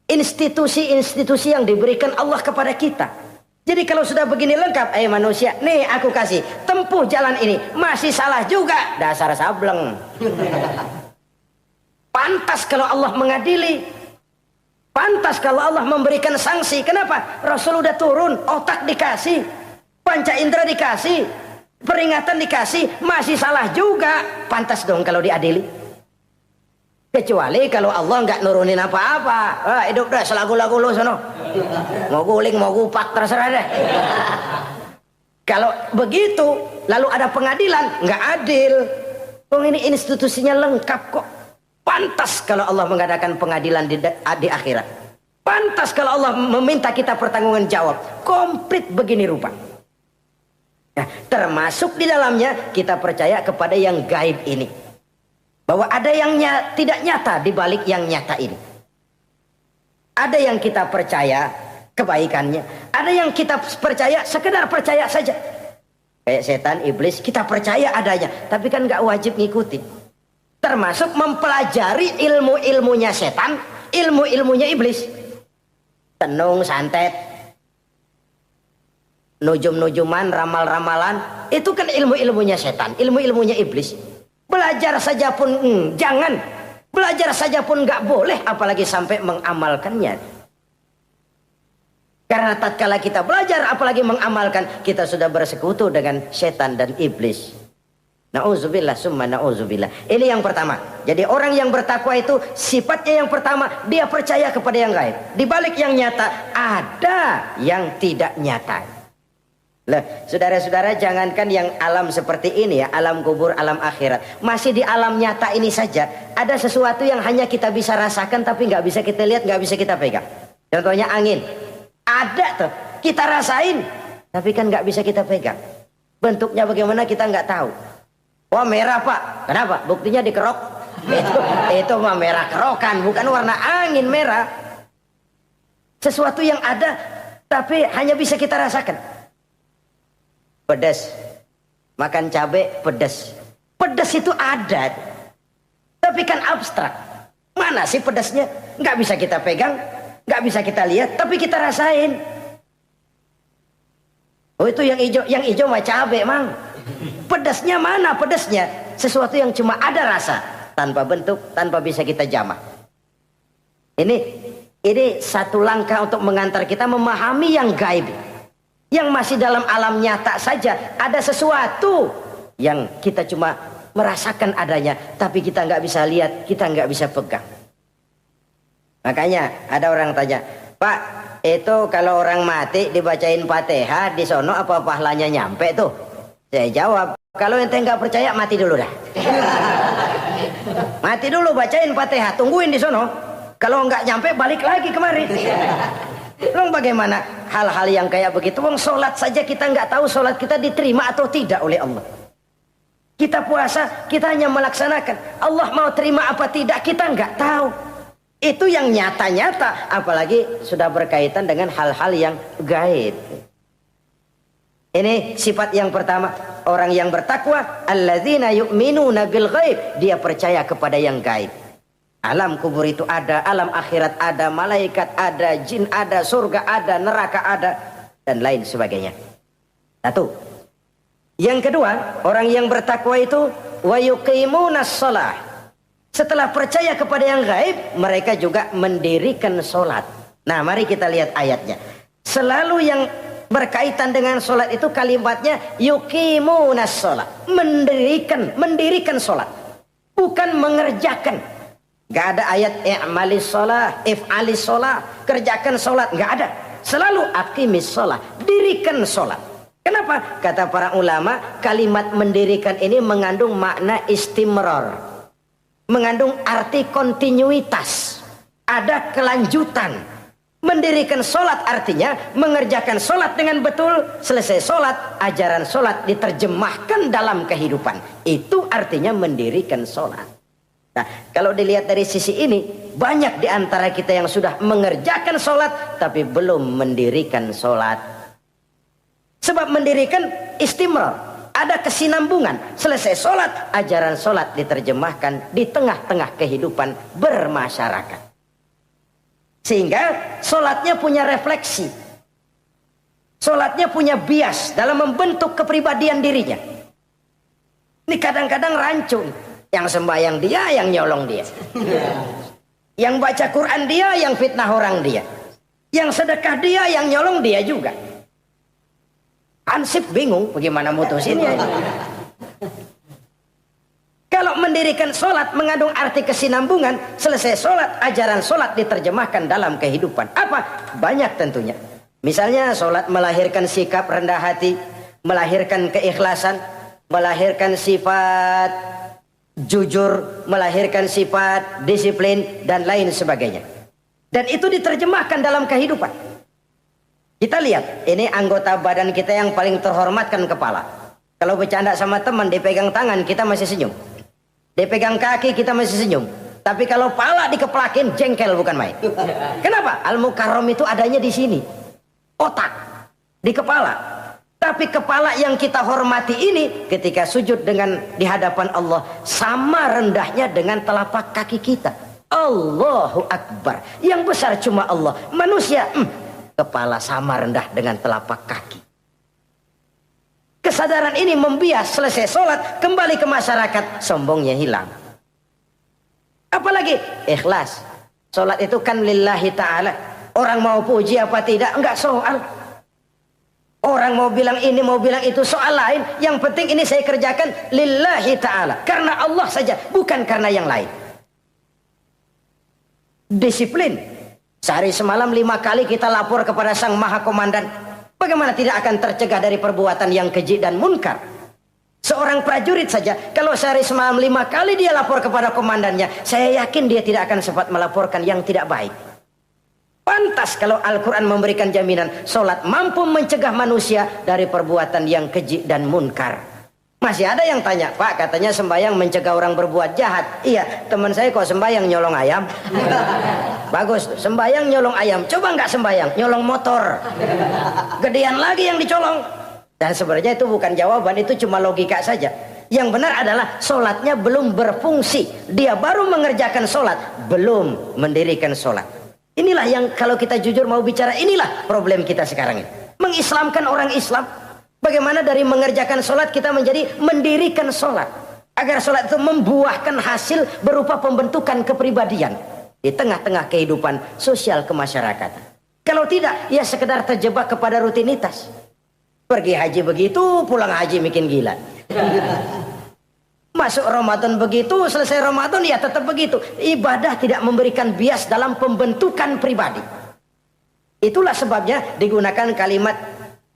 institusi-institusi yang diberikan Allah kepada kita. Jadi kalau sudah begini lengkap, manusia, nih aku kasih, tempuh jalan ini, masih salah juga, dasar sableng. Pantas kalau Allah mengadili. Pantas kalau Allah memberikan sanksi. Kenapa? Rasul udah turun, otak dikasih, panca indera dikasih, peringatan dikasih, masih salah juga. Pantas dong kalau diadili. Kecuali kalau Allah nggak nurunin apa-apa. Hidup dah selagu-lagu lu sono. Mau guling, mau gupak, terserah deh. Kalau begitu, lalu ada pengadilan, nggak adil. Ini institusinya lengkap kok. Pantas kalau Allah mengadakan pengadilan di akhirat. Pantas kalau Allah meminta kita pertanggungan jawab. Komplit begini rupa. Nah, termasuk di dalamnya kita percaya kepada yang gaib ini. Bahwa ada yang tidak nyata di balik yang nyata ini. Ada yang kita percaya kebaikannya. Ada yang kita percaya sekedar percaya saja. Kayak setan, iblis, kita percaya adanya. Tapi kan nggak wajib ngikutin. Termasuk mempelajari ilmu-ilmunya setan, ilmu-ilmunya iblis. Tenung, santet, nujum-nujuman, ramal-ramalan, itu kan ilmu-ilmunya setan, ilmu-ilmunya iblis. Belajar saja pun jangan, belajar saja pun nggak boleh, apalagi sampai mengamalkannya. Karena tatkala kita belajar, apalagi mengamalkan, kita sudah bersekutu dengan setan dan iblis. Na'udzubillah summa na'udzubillah. Ini yang pertama. Jadi orang yang bertakwa itu sifatnya yang pertama, dia percaya kepada yang gaib. Di balik yang nyata ada yang tidak nyata. Lah, saudara-saudara, jangankan yang alam seperti ini ya, alam kubur, alam akhirat. Masih di alam nyata ini saja ada sesuatu yang hanya kita bisa rasakan tapi nggak bisa kita lihat, nggak bisa kita pegang. Contohnya angin. Ada tuh, kita rasain tapi kan nggak bisa kita pegang. Bentuknya bagaimana kita nggak tahu. Wah, merah pak, kenapa? Buktinya dikerok. Itu mah merah kerokan, bukan warna angin merah. Sesuatu yang ada tapi hanya bisa kita rasakan. Pedas, makan cabai pedas. Pedas itu ada, tapi kan abstrak. Mana sih pedasnya? Nggak bisa kita pegang, nggak bisa kita lihat, tapi kita rasain. Oh, itu yang hijau mah cabai, mang. Pedasnya mana pedasnya? Sesuatu yang cuma ada rasa, tanpa bentuk, tanpa bisa kita jamah. Ini satu langkah untuk mengantar kita memahami yang gaib. Yang masih dalam alam nyata saja ada sesuatu yang kita cuma merasakan adanya, tapi kita nggak bisa lihat, kita nggak bisa pegang. Makanya ada orang tanya, Pak, itu kalau orang mati dibacain Fatihah di sono apa pahalanya nyampe tuh? Saya jawab, kalau ente nggak percaya mati dulu dah. Mati dulu, bacain Fatihah, tungguin di sono. Kalau nggak nyampe balik lagi kemari. Long bagaimana hal-hal yang kayak begitu? Wong sholat saja kita nggak tahu sholat kita diterima atau tidak oleh Allah. Kita puasa, kita hanya melaksanakan. Allah mau terima apa tidak kita nggak tahu. Itu yang nyata-nyata, apalagi sudah berkaitan dengan hal-hal yang gaib. Ini sifat yang pertama, orang yang bertakwa, alladzina yu'minuna bil ghaib, dia percaya kepada yang gaib. Alam kubur itu ada, alam akhirat ada, malaikat ada, jin ada, surga ada, neraka ada, dan lain sebagainya. Satu. Yang kedua, orang yang bertakwa itu wa yuqimunas shalah. Setelah percaya kepada yang gaib, mereka juga mendirikan sholat. Nah, mari kita lihat ayatnya. Selalu yang berkaitan dengan sholat itu kalimatnya yuqimunas shalah, mendirikan sholat, bukan mengerjakan. Gak ada ayat i'malis sholah, if'alis sholah, kerjakan sholat, gak ada. Selalu aqimis sholah, dirikan sholat. Kenapa? Kata para ulama, kalimat mendirikan ini mengandung makna istimrar, mengandung arti kontinuitas, ada kelanjutan. Mendirikan sholat artinya mengerjakan sholat dengan betul, selesai sholat, ajaran sholat diterjemahkan dalam kehidupan. Itu artinya mendirikan sholat. Nah, kalau dilihat dari sisi ini, banyak di antara kita yang sudah mengerjakan sholat tapi belum mendirikan sholat. Sebab mendirikan istimrar, ada kesinambungan. Selesai sholat, ajaran sholat diterjemahkan di tengah-tengah kehidupan bermasyarakat. Sehingga sholatnya punya refleksi, sholatnya punya bias dalam membentuk kepribadian dirinya. Ini kadang-kadang rancu. Yang sembahyang dia, yang nyolong dia. Yang baca Quran dia, yang fitnah orang dia. Yang sedekah dia, yang nyolong dia juga. Ansip bingung bagaimana mutusinnya. Kalau mendirikan sholat mengandung arti kesinambungan, selesai sholat, ajaran sholat diterjemahkan dalam kehidupan. Apa? Banyak tentunya. Misalnya sholat melahirkan sikap rendah hati, melahirkan keikhlasan, melahirkan sifat jujur, melahirkan sifat disiplin, dan lain sebagainya. Dan itu diterjemahkan dalam kehidupan. Kita lihat, ini anggota badan kita yang paling terhormat kan kepala. Kalau bercanda sama teman, dipegang tangan, kita masih senyum. Dipegang kaki, kita masih senyum. Tapi kalau pala dikeplakin, jengkel bukan main. Kenapa? Al-Mukarram itu adanya di sini. Otak, di kepala. Tapi kepala yang kita hormati ini ketika sujud di hadapan Allah sama rendahnya dengan telapak kaki kita. Allahu Akbar. Yang besar cuma Allah. Manusia, kepala sama rendah dengan telapak kaki. Kesadaran ini membias, selesai sholat, kembali ke masyarakat, sombongnya hilang. Apalagi ikhlas. Sholat itu kan lillahi ta'ala. Orang mau puji apa tidak, enggak soal. Orang mau bilang ini, mau bilang itu, soal lain. Yang penting ini saya kerjakan lillahi ta'ala, karena Allah saja, bukan karena yang lain. Disiplin. Sehari semalam 5 kali kita lapor kepada Sang Maha Komandan. Bagaimana tidak akan tercegah dari perbuatan yang keji dan munkar? Seorang prajurit saja, kalau sehari semalam 5 kali dia lapor kepada komandannya, saya yakin dia tidak akan sempat melaporkan yang tidak baik. Pantas kalau Al-Quran memberikan jaminan solat mampu mencegah manusia dari perbuatan yang keji dan munkar. Masih ada yang tanya, Pak, katanya sembahyang mencegah orang berbuat jahat. Iya, teman saya kok sembahyang nyolong ayam. Bagus, sembahyang nyolong ayam. Coba nggak sembahyang, nyolong motor. Gedean lagi yang dicolong. Dan sebenarnya itu bukan jawaban, itu cuma logika saja. Yang benar adalah solatnya belum berfungsi. Dia baru mengerjakan solat, belum mendirikan solat. Inilah yang kalau kita jujur mau bicara, inilah problem kita sekarang ini. Mengislamkan orang Islam. Bagaimana dari mengerjakan solat kita menjadi mendirikan solat. Agar solat itu membuahkan hasil berupa pembentukan kepribadian. Di tengah-tengah kehidupan sosial kemasyarakatan. Kalau tidak, ya sekedar terjebak kepada rutinitas. Pergi haji begitu, pulang haji bikin gila. Masuk Ramadan begitu, selesai Ramadan ya tetap begitu. Ibadah tidak memberikan bias dalam pembentukan pribadi. Itulah sebabnya digunakan kalimat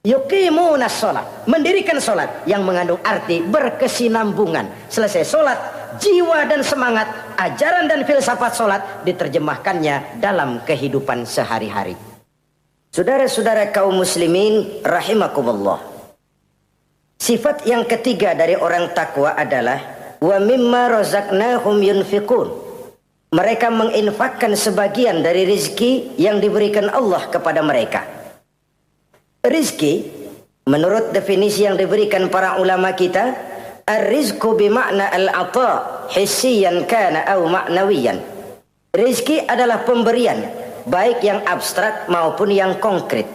yuqimunas sholat, mendirikan sholat, yang mengandung arti berkesinambungan. Selesai sholat, jiwa dan semangat, ajaran dan filsafat sholat diterjemahkannya dalam kehidupan sehari-hari. Saudara-saudara kaum muslimin rahimakumullah. Sifat yang ketiga dari orang takwa adalah wa mimma razaqnahum yunfiqun. Mereka menginfakkan sebagian dari rizki yang diberikan Allah kepada mereka. Rizki menurut definisi yang diberikan para ulama kita, ar-rizqu bimakna al-ata hissiyan kana aw ma'nawiyan. Rizki adalah pemberian, baik yang abstrak maupun yang konkret.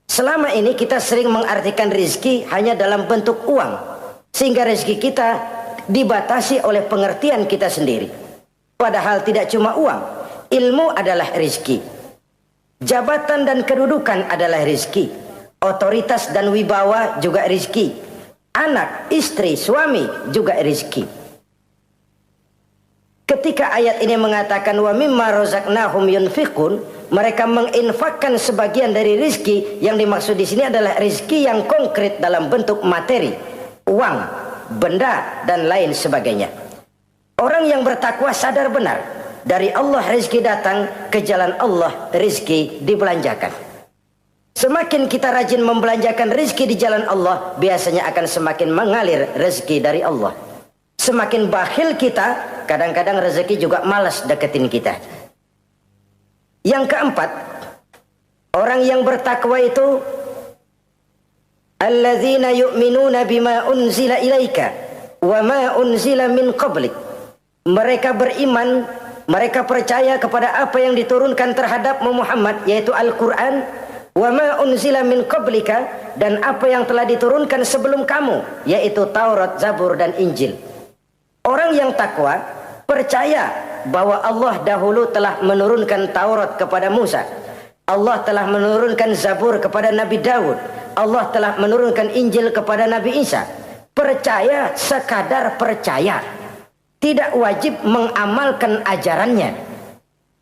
Selama ini kita sering mengartikan rizki hanya dalam bentuk uang, sehingga rizki kita dibatasi oleh pengertian kita sendiri. Padahal tidak cuma uang, ilmu adalah rizki, jabatan dan kedudukan adalah rizki, otoritas dan wibawa juga rizki, anak, istri, suami juga rizki. Ketika ayat ini mengatakan wa mimma razaqnahum yunfiqun, mereka menginfakkan sebagian dari rizki, yang dimaksud di sini adalah rizki yang konkret dalam bentuk materi, uang, benda dan lain sebagainya. Orang yang bertakwa sadar benar dari Allah rizki datang, ke jalan Allah rizki dibelanjakan. Semakin kita rajin membelanjakan rizki di jalan Allah, biasanya akan semakin mengalir rezeki dari Allah. Semakin bakhil kita, kadang-kadang rezeki juga malas deketin kita. Yang keempat, orang yang bertakwa itu alladzina yu'minuna bima unzila ilaika wa ma unzila min qablik. Mereka beriman, mereka percaya kepada apa yang diturunkan terhadap Muhammad, yaitu Al-Quran, wa ma unzila min qablika, dan apa yang telah diturunkan sebelum kamu, yaitu Taurat, Zabur dan Injil. Orang yang takwa percaya bahwa Allah dahulu telah menurunkan Taurat kepada Musa, Allah telah menurunkan Zabur kepada Nabi Daud, Allah telah menurunkan Injil kepada Nabi Isa. Percaya sekadar percaya, tidak wajib mengamalkan ajarannya.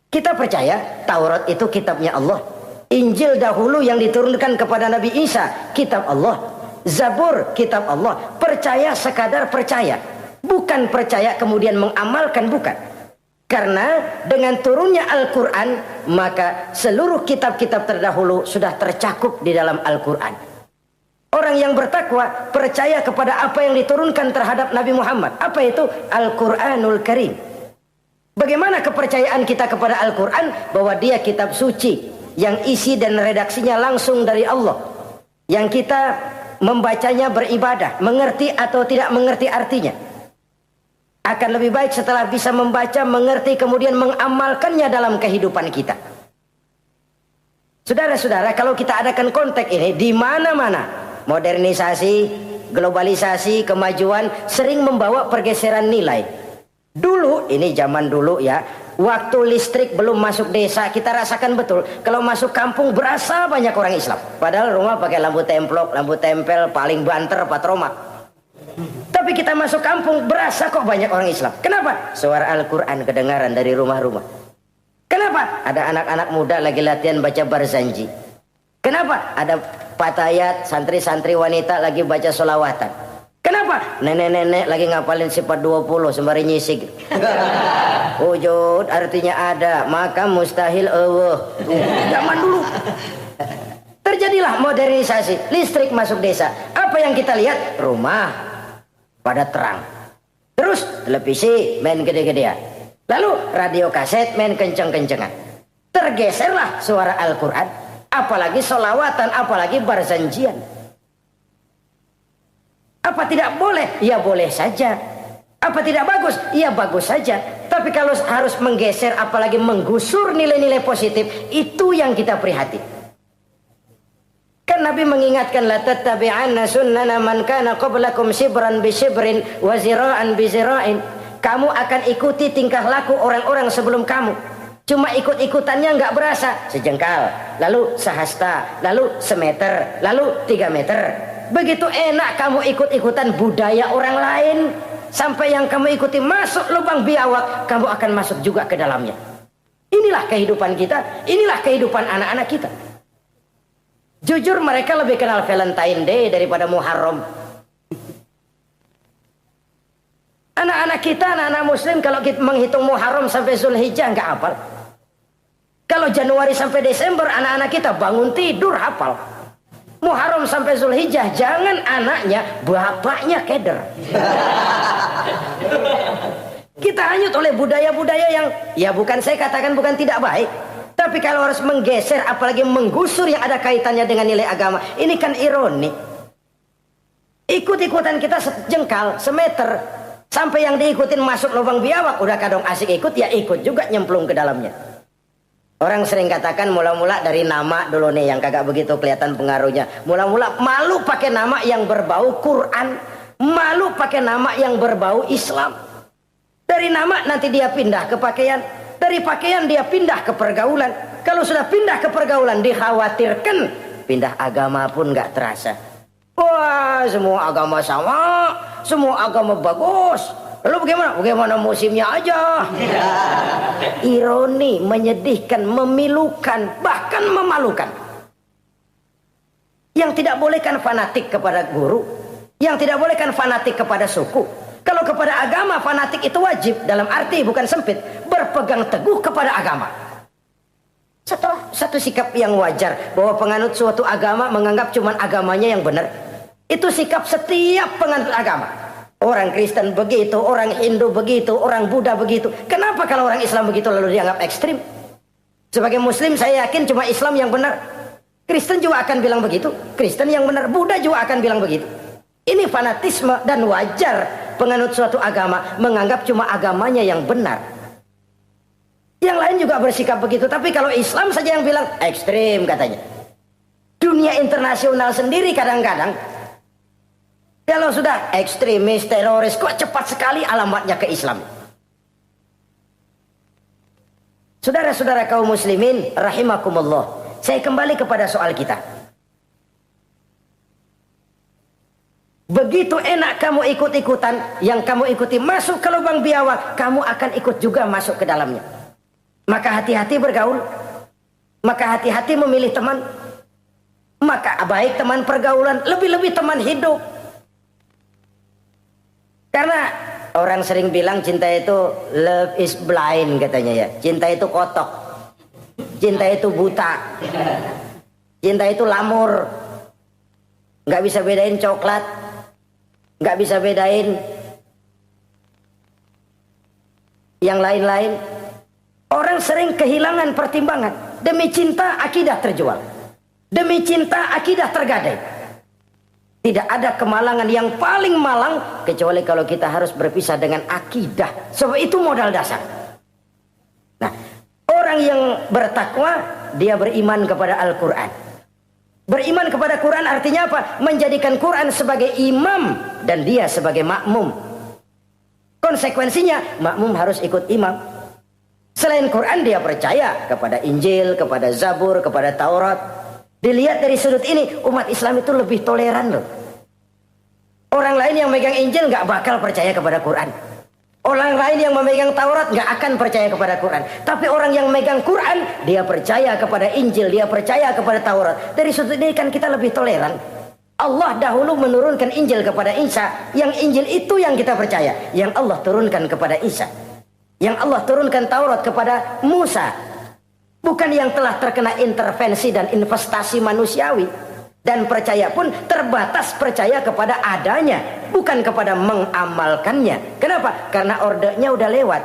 Kita percaya Taurat itu kitabnya Allah, Injil dahulu yang diturunkan kepada Nabi Isa kitab Allah, Zabur kitab Allah. Percaya sekadar percaya, bukan percaya kemudian mengamalkan, bukan. Karena dengan turunnya Al-Quran, maka seluruh kitab-kitab terdahulu sudah tercakup di dalam Al-Quran. Orang yang bertakwa percaya kepada apa yang diturunkan terhadap Nabi Muhammad. Apa itu? Al-Quranul Karim. Bagaimana kepercayaan kita kepada Al-Quran? Bahwa dia kitab suci yang isi dan redaksinya langsung dari Allah, yang kita membacanya beribadah, mengerti atau tidak mengerti artinya. Akan lebih baik setelah bisa membaca, mengerti, kemudian mengamalkannya dalam kehidupan kita. Saudara-saudara, kalau kita adakan konteks ini di mana-mana, modernisasi, globalisasi, kemajuan sering membawa pergeseran nilai. Dulu, ini zaman dulu ya, Waktu listrik belum masuk desa, kita rasakan betul. Kalau masuk kampung berasa banyak orang Islam. Padahal rumah pakai lampu templok, lampu tempel, paling banter, patroma. Tapi kita masuk kampung berasa kok banyak orang Islam. Kenapa? Suara Al-Quran kedengaran dari rumah-rumah. Kenapa? Ada anak-anak muda lagi latihan baca barzanji. Kenapa? Ada patayat, santri-santri wanita lagi baca sholawatan. Kenapa? Nenek-nenek lagi ngapalin sifat 20 sembari nyisik. Wujud artinya ada, maka mustahil Allah. Zaman dulu terjadilah modernisasi, listrik masuk desa. Apa yang kita lihat? Rumah pada terang. Terus televisi main gede-gedean. Lalu radio kaset main kenceng-kencengan. Tergeserlah suara Al-Quran, apalagi sholawatan, apalagi barzanjian. Apa tidak boleh? Ya boleh saja. Apa tidak bagus? Ya bagus saja. Tapi kalau harus menggeser, apalagi menggusur nilai-nilai positif, itu yang kita prihatin. Kan Nabi mengingatkan, la tattabi'anna sunnana man kana qablakum shibran bi shibrin wa zira'an bi zira'in. Kamu akan ikuti tingkah laku orang-orang sebelum kamu. Cuma ikut-ikutannya nggak berasa. Sejengkal, lalu sehasta, lalu semeter, lalu 3 meter. Begitu enak kamu ikut-ikutan budaya orang lain. Sampai yang kamu ikuti masuk lubang biawak, kamu akan masuk juga ke dalamnya. Inilah kehidupan kita, inilah kehidupan anak-anak kita. Jujur mereka lebih kenal Valentine Day daripada Muharram. Anak-anak kita, anak-anak muslim kalau kita menghitung Muharram sampai Zulhijjah nggak hafal. Kalau Januari sampai Desember anak-anak kita bangun tidur hafal. Muharram sampai Zulhijjah jangan anaknya, bapaknya keder. Kita hanyut oleh budaya-budaya yang ya bukan saya katakan bukan tidak baik. Tapi kalau harus menggeser apalagi menggusur yang ada kaitannya dengan nilai agama, ini kan ironi. Ikut-ikutan kita sejengkal, semeter, sampai yang diikutin masuk lubang biawak, udah kadang asik ikut ya ikut juga nyemplung ke dalamnya. Orang sering katakan mula-mula dari nama dulu nih yang kagak begitu kelihatan pengaruhnya. Mula-mula malu pakai nama yang berbau Quran, malu pakai nama yang berbau Islam. Dari nama nanti dia pindah ke pakaian, dari pakaian dia pindah ke pergaulan. Kalau sudah pindah ke pergaulan dikhawatirkan pindah agama pun nggak terasa. Wah, semua agama sama, semua agama bagus. Lalu bagaimana? Bagaimana musimnya aja. Ironi, menyedihkan, memilukan, bahkan memalukan. Yang tidak boleh kan fanatik kepada guru, yang tidak boleh kan fanatik kepada suku. Kalau kepada agama fanatik itu wajib, dalam arti bukan sempit, berpegang teguh kepada agama. Satu sikap yang wajar bahwa penganut suatu agama menganggap cuma agamanya yang benar. Itu sikap setiap penganut agama. Orang Kristen begitu, orang Hindu begitu, orang Buddha begitu. Kenapa kalau orang Islam begitu lalu dianggap ekstrim? Sebagai Muslim saya yakin cuma Islam yang benar. Kristen juga akan bilang begitu. Kristen yang benar, Buddha juga akan bilang begitu. Ini fanatisme dan wajar penganut suatu agama menganggap cuma agamanya yang benar. Yang lain juga bersikap begitu. Tapi kalau Islam saja yang bilang ekstrim katanya. Dunia internasional sendiri kadang-kadang kalau sudah ekstremis, teroris, kok cepat sekali alamatnya ke Islam. Saudara-saudara kaum muslimin, rahimakumullah. Saya kembali kepada soal kita. Begitu enak kamu ikut-ikutan, yang kamu ikuti masuk ke lubang biawak, kamu akan ikut juga masuk ke dalamnya. Maka hati-hati bergaul. Maka hati-hati memilih teman. Maka baik teman pergaulan, lebih-lebih teman hidup. Karena orang sering bilang cinta itu love is blind katanya ya. Cinta itu kotok. Cinta itu buta. Cinta itu lamur. Nggak bisa bedain coklat. Nggak bisa bedain yang lain-lain. Orang sering kehilangan pertimbangan. Demi cinta akidah terjual. Demi cinta akidah tergadai. Tidak ada kemalangan yang paling malang kecuali kalau kita harus berpisah dengan akidah. Sebab itu modal dasar. Nah, orang yang bertakwa dia beriman kepada Al-Quran. Beriman kepada Quran artinya apa? Menjadikan Quran sebagai imam dan dia sebagai makmum. Konsekuensinya makmum harus ikut imam. Selain Quran dia percaya kepada Injil, kepada Zabur, kepada Taurat. Dilihat dari sudut ini, umat Islam itu lebih toleran loh. Orang lain yang megang Injil nggak bakal percaya kepada Quran. Orang lain yang memegang Taurat nggak akan percaya kepada Quran. Tapi orang yang megang Quran, dia percaya kepada Injil, dia percaya kepada Taurat. Dari sudut ini kan kita lebih toleran. Allah dahulu menurunkan Injil kepada Isa. Yang Injil itu yang kita percaya. Yang Allah turunkan kepada Isa. Yang Allah turunkan Taurat kepada Musa. Bukan yang telah terkena intervensi dan investasi manusiawi. Dan percaya pun terbatas percaya kepada adanya, bukan kepada mengamalkannya. Kenapa? Karena ordenya udah lewat.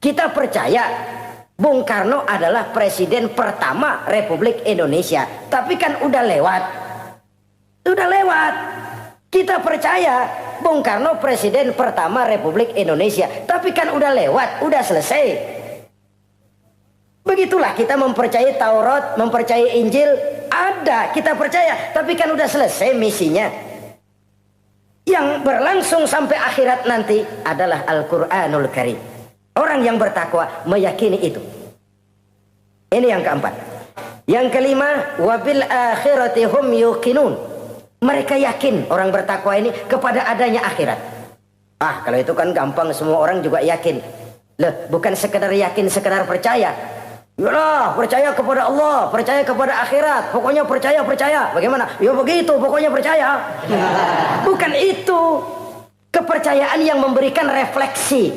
Kita percaya Bung Karno adalah presiden pertama Republik Indonesia. Tapi kan udah lewat. Udah lewat. Kita percaya Bung Karno presiden pertama Republik Indonesia. Tapi kan udah lewat, udah selesai. Begitulah kita mempercayai Taurat, mempercayai Injil. Ada, kita percaya, tapi kan udah selesai misinya. Yang berlangsung sampai akhirat nanti adalah Al-Quranul Karim. Orang yang bertakwa meyakini itu. Ini yang keempat. Yang kelima, wabil akhirati hum yuqinun. Mereka yakin, orang bertakwa ini, kepada adanya akhirat. Kalau itu kan gampang, semua orang juga yakin. Loh, bukan sekedar yakin, sekedar percaya. Yalah, percaya kepada Allah, percaya kepada akhirat, pokoknya percaya. Bagaimana? Ya begitu, pokoknya percaya. Bukan itu. Kepercayaan yang memberikan refleksi.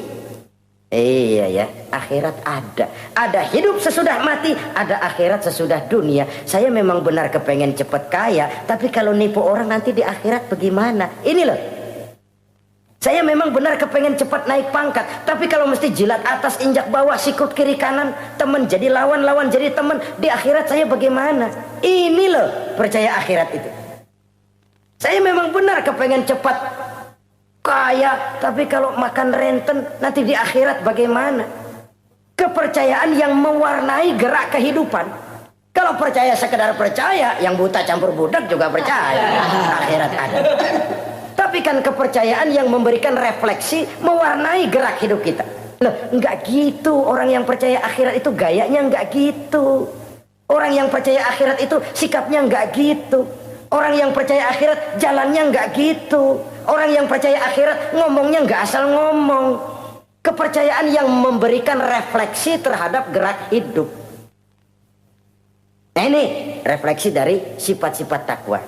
Iya ya, akhirat ada. Ada hidup sesudah mati, ada akhirat sesudah dunia. Saya memang benar kepengen cepat kaya, tapi kalau nipu orang nanti di akhirat bagaimana? Ini loh. Saya memang benar kepengen cepat naik pangkat, tapi kalau mesti jilat atas injak bawah, sikut kiri kanan, teman jadi lawan, lawan jadi teman, di akhirat saya bagaimana? Ini loh percaya akhirat itu. Saya memang benar kepengen cepat kaya, tapi kalau makan renten nanti di akhirat bagaimana? Kepercayaan yang mewarnai gerak kehidupan. Kalau percaya sekedar percaya, yang buta campur budak juga percaya akhirat ada. Tapi kan kepercayaan yang memberikan refleksi, mewarnai gerak hidup kita. Loh, enggak gitu. Orang yang percaya akhirat itu gayanya enggak gitu. Orang yang percaya akhirat itu sikapnya enggak gitu. Orang yang percaya akhirat jalannya enggak gitu. Orang yang percaya akhirat ngomongnya enggak asal ngomong. Kepercayaan yang memberikan refleksi terhadap gerak hidup. Nah, ini refleksi dari sifat-sifat takwa.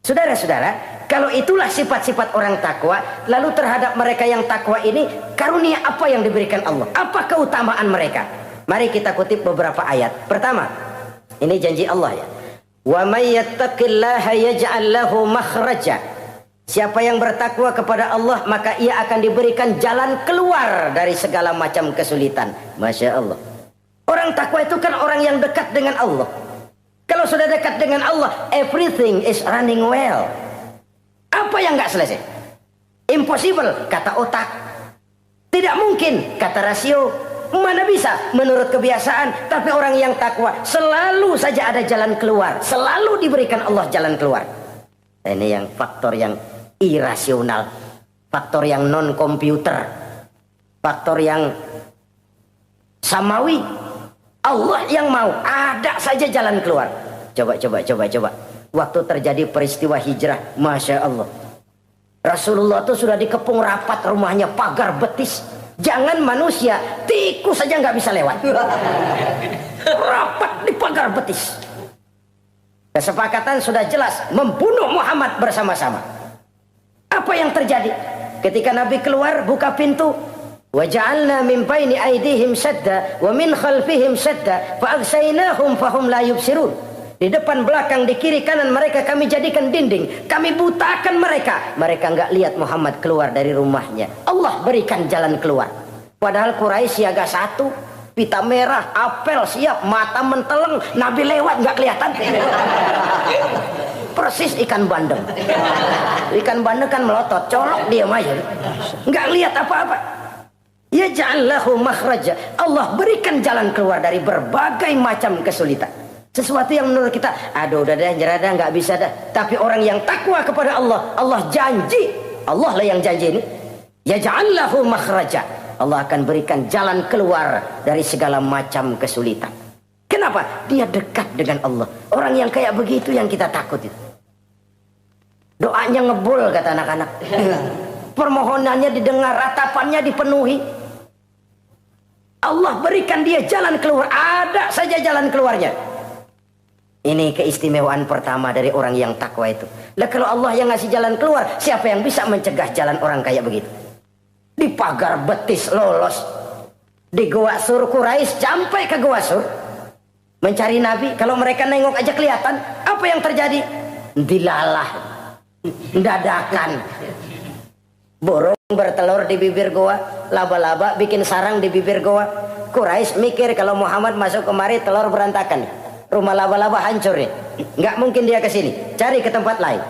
Saudara-saudara, kalau itulah sifat-sifat orang takwa, lalu terhadap mereka yang takwa ini, karunia apa yang diberikan Allah? Apa keutamaan mereka? Mari kita kutip beberapa ayat. Pertama, ini janji Allah ya. Wa may yattaqillaha yaj'al lahu makhraja. Siapa yang bertakwa kepada Allah, maka ia akan diberikan jalan keluar dari segala macam kesulitan. Masya Allah. Orang takwa itu kan orang yang dekat dengan Allah. Kalau sudah dekat dengan Allah, everything is running well. Apa yang nggak selesai? Impossible, kata otak. Tidak mungkin, kata rasio. Mana bisa menurut kebiasaan. Tapi orang yang takwa selalu saja ada jalan keluar. Selalu diberikan Allah jalan keluar. Ini yang faktor yang irasional, faktor yang non komputer, faktor yang samawi. Allah yang mau, ada saja jalan keluar. Coba. Waktu terjadi peristiwa hijrah, Masya Allah. Rasulullah itu sudah dikepung rapat rumahnya, pagar betis. Jangan manusia, tikus saja nggak bisa lewat. Rapat di pagar betis. Kesepakatan sudah jelas, membunuh Muhammad bersama-sama. Apa yang terjadi? Ketika Nabi keluar, buka pintu. وَجَعَلْنَا مِنْ بَيْنِ أَيْدِيهِمْ سَدًّا وَمِنْ خَلْفِهِمْ سَدًّا فَأَغْشَيْنَاهُمْ فَهُمْ لَا يُبْصِرُونَ. Di depan, belakang, di kiri, kanan mereka kami jadikan dinding. Kami butakan mereka. Mereka enggak lihat Muhammad keluar dari rumahnya. Allah berikan jalan keluar. Padahal Quraisy siaga satu, pita merah, apel siap, mata menteleng, Nabi lewat enggak kelihatan. Persis ikan bandeng. Ikan bandeng kan melotot, colok diam aja. Enggak lihat apa-apa. Yaj'al lahu makhraja. Allah berikan jalan keluar dari berbagai macam kesulitan. Sesuatu yang menurut kita, aduh udah dah, nyerah dah, nggak bisa dah. Tapi orang yang takwa kepada Allah, Allah janji, Allah lah yang janji ini. Yaj'al lahu makhraja. Allah akan berikan jalan keluar dari segala macam kesulitan. Kenapa? Dia dekat dengan Allah. Orang yang kayak begitu yang kita takut itu. Doanya ngebul kata anak-anak. Permohonannya didengar, ratapannya dipenuhi. Allah berikan dia jalan keluar. Ada saja jalan keluarnya. Ini keistimewaan pertama dari orang yang takwa itu. Lah kalau Allah yang ngasih jalan keluar, siapa yang bisa mencegah jalan orang kayak begitu? Di pagar betis lolos. Di Gua Sur Quraisy sampai ke Gua Sur. Mencari Nabi. Kalau mereka nengok aja kelihatan. Apa yang terjadi? Dilalah. Dadakan. Burung bertelur di bibir goa. Laba-laba bikin sarang di bibir goa. Quraisy mikir kalau Muhammad masuk kemari telur berantakan. Rumah laba-laba hancur nih. Nggak mungkin dia ke sini. Cari ke tempat lain.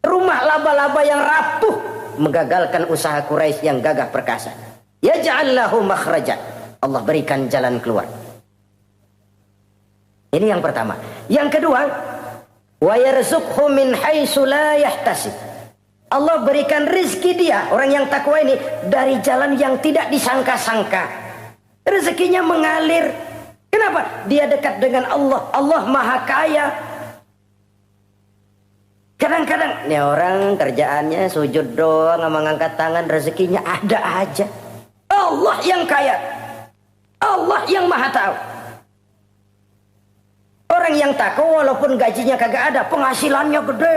Rumah laba-laba yang rapuh menggagalkan usaha Quraisy yang gagah perkasa. Yaj'al lahu makhraja. Allah berikan jalan keluar. Ini yang pertama. Yang kedua, wa yarzuqhu min haitsu la yahtasib. Allah berikan rezeki dia, orang yang takwa ini, dari jalan yang tidak disangka-sangka. Rezekinya mengalir. Kenapa? Dia dekat dengan Allah. Allah Maha Kaya. Kadang-kadang nih orang kerjaannya sujud doang, mengangkat tangan, rezekinya ada aja. Allah yang kaya. Allah yang Maha tahu. Orang yang takwa walaupun gajinya kagak ada, penghasilannya gede.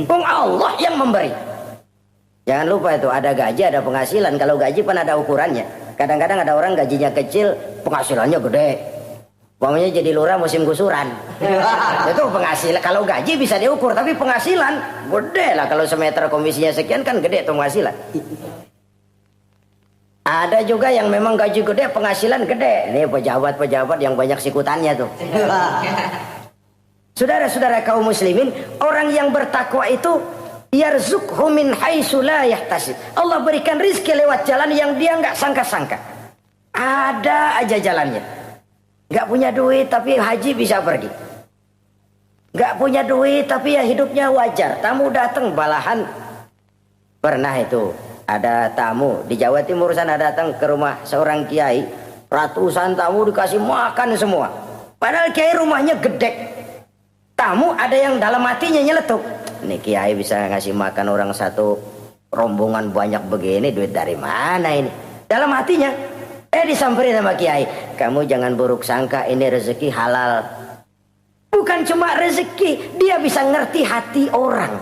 Allah yang memberi. Jangan lupa itu, ada gaji, ada penghasilan. Kalau gaji kan ada ukurannya. Kadang-kadang ada orang gajinya kecil, penghasilannya gede. Umpamanya jadi lurah musim gusuran. Itu penghasilan. Kalau gaji bisa diukur, tapi penghasilan gede lah. Kalau semeter komisinya sekian kan gede tuh penghasilan. Ada juga yang memang gaji gede, penghasilan gede. Ini pejabat-pejabat yang banyak sikutannya tuh. Saudara-saudara kaum muslimin, orang yang bertakwa itu yarzuqhu min haitsu la yahtasib. Allah berikan rizki lewat jalan yang dia nggak sangka-sangka. Ada aja jalannya. Nggak punya duit tapi haji bisa pergi. Nggak punya duit tapi ya hidupnya wajar. Tamu datang balahan. Pernah itu ada tamu di Jawa Timur sana datang ke rumah seorang kiai. Ratusan tamu dikasih makan semua. Padahal kiai rumahnya gede. Tamu ada yang dalam hatinya nyeletuk. Ini kiai bisa ngasih makan orang satu rombongan banyak begini, duit dari mana ini? Dalam hatinya, disamperin sama kiai. Kamu jangan buruk sangka, ini rezeki halal. Bukan cuma rezeki, dia bisa ngerti hati orang.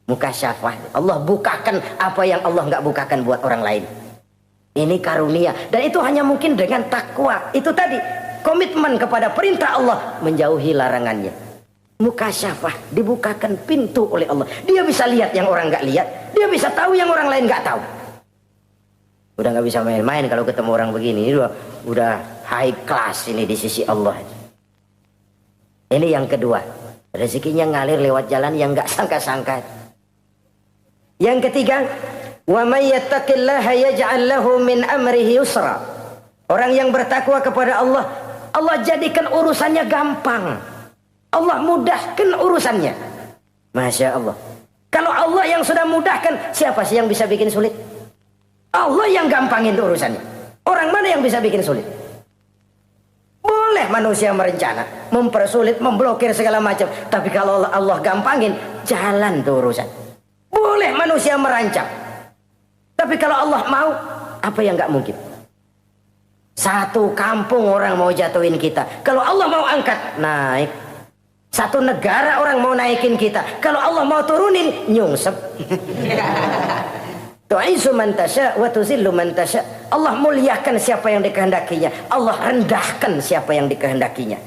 Mukasyafah. Allah bukakan apa yang Allah nggak bukakan buat orang lain. Ini karunia. Dan itu hanya mungkin dengan takwa. Itu tadi. Komitmen kepada perintah Allah, menjauhi larangannya. Mukasyafah, dibukakan pintu oleh Allah. Dia bisa lihat yang orang nggak lihat. Dia bisa tahu yang orang lain nggak tahu. Udah nggak bisa main-main kalau ketemu orang begini. Ini udah high class ini di sisi Allah. Ini yang kedua. Rezekinya ngalir lewat jalan yang nggak sangka-sangka. Yang ketiga, wa may yattaqillaha yaj'al lahu min amrihi yusra. Orang yang bertakwa kepada Allah, Allah jadikan urusannya gampang. Allah mudahkan urusannya. Masya Allah. Kalau Allah yang sudah mudahkan, siapa sih yang bisa bikin sulit? Allah yang gampangin urusannya. Orang mana yang bisa bikin sulit? Boleh manusia merencana, mempersulit, memblokir segala macam. Tapi kalau Allah gampangin, jalan tuh urusan. Boleh manusia merancang. Tapi kalau Allah mau, apa yang gak mungkin? Satu kampung orang mau jatuhin kita. Kalau Allah mau angkat, naik. Satu negara orang mau naikin kita. Kalau Allah mau turunin, nyungsep. Tu'izu man tasya wa tuzillu man tasya. Allah muliakan siapa yang dikehendakinya. Allah rendahkan siapa yang dikehendakinya.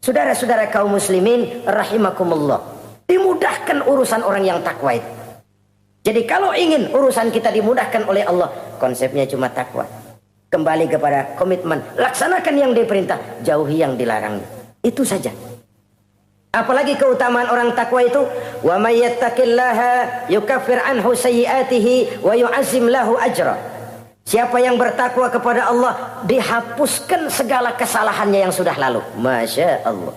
Saudara-saudara kaum muslimin rahimakumullah. Dimudahkan urusan orang yang takwa itu. Jadi kalau ingin urusan kita dimudahkan oleh Allah, konsepnya cuma takwa. Kembali kepada komitmen, laksanakan yang diperintah, jauhi yang dilarang. Itu saja. Apalagi keutamaan orang takwa itu, wa may yattaqillaha yukaffir anhu sayyi'atihi wa yu'azzim lahu ajra. Siapa yang bertakwa kepada Allah, dihapuskan segala kesalahannya yang sudah lalu. Masya Allah.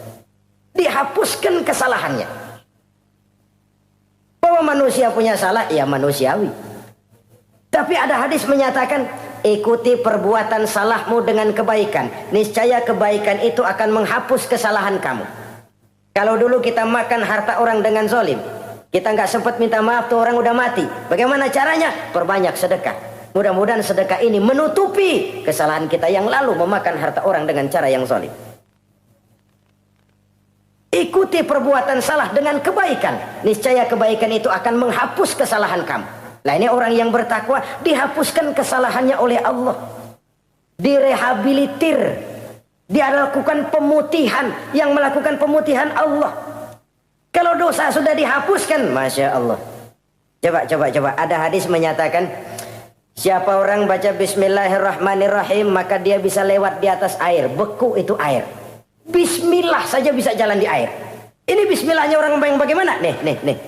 Dihapuskan kesalahannya. Bahwa manusia punya salah, ya manusiawi. Tapi ada hadis menyatakan, ikuti perbuatan salahmu dengan kebaikan. Niscaya kebaikan itu akan menghapus kesalahan kamu. Kalau dulu kita makan harta orang dengan zalim, kita nggak sempat minta maaf, tuh orang udah mati. Bagaimana caranya? Perbanyak sedekah. Mudah-mudahan sedekah ini menutupi kesalahan kita yang lalu memakan harta orang dengan cara yang zalim. Ikuti perbuatan salah dengan kebaikan. Niscaya kebaikan itu akan menghapus kesalahan kamu. Nah, ini orang yang bertakwa dihapuskan kesalahannya oleh Allah. Direhabilitir. Dia lakukan pemutihan. Yang melakukan pemutihan Allah. Kalau dosa sudah dihapuskan, Masya Allah. Coba. Ada hadis menyatakan, siapa orang baca Bismillahirrahmanirrahim, maka dia bisa lewat di atas air. Beku itu air. Bismillah saja bisa jalan di air. Ini bismillahnya orang yang bagaimana? Nih.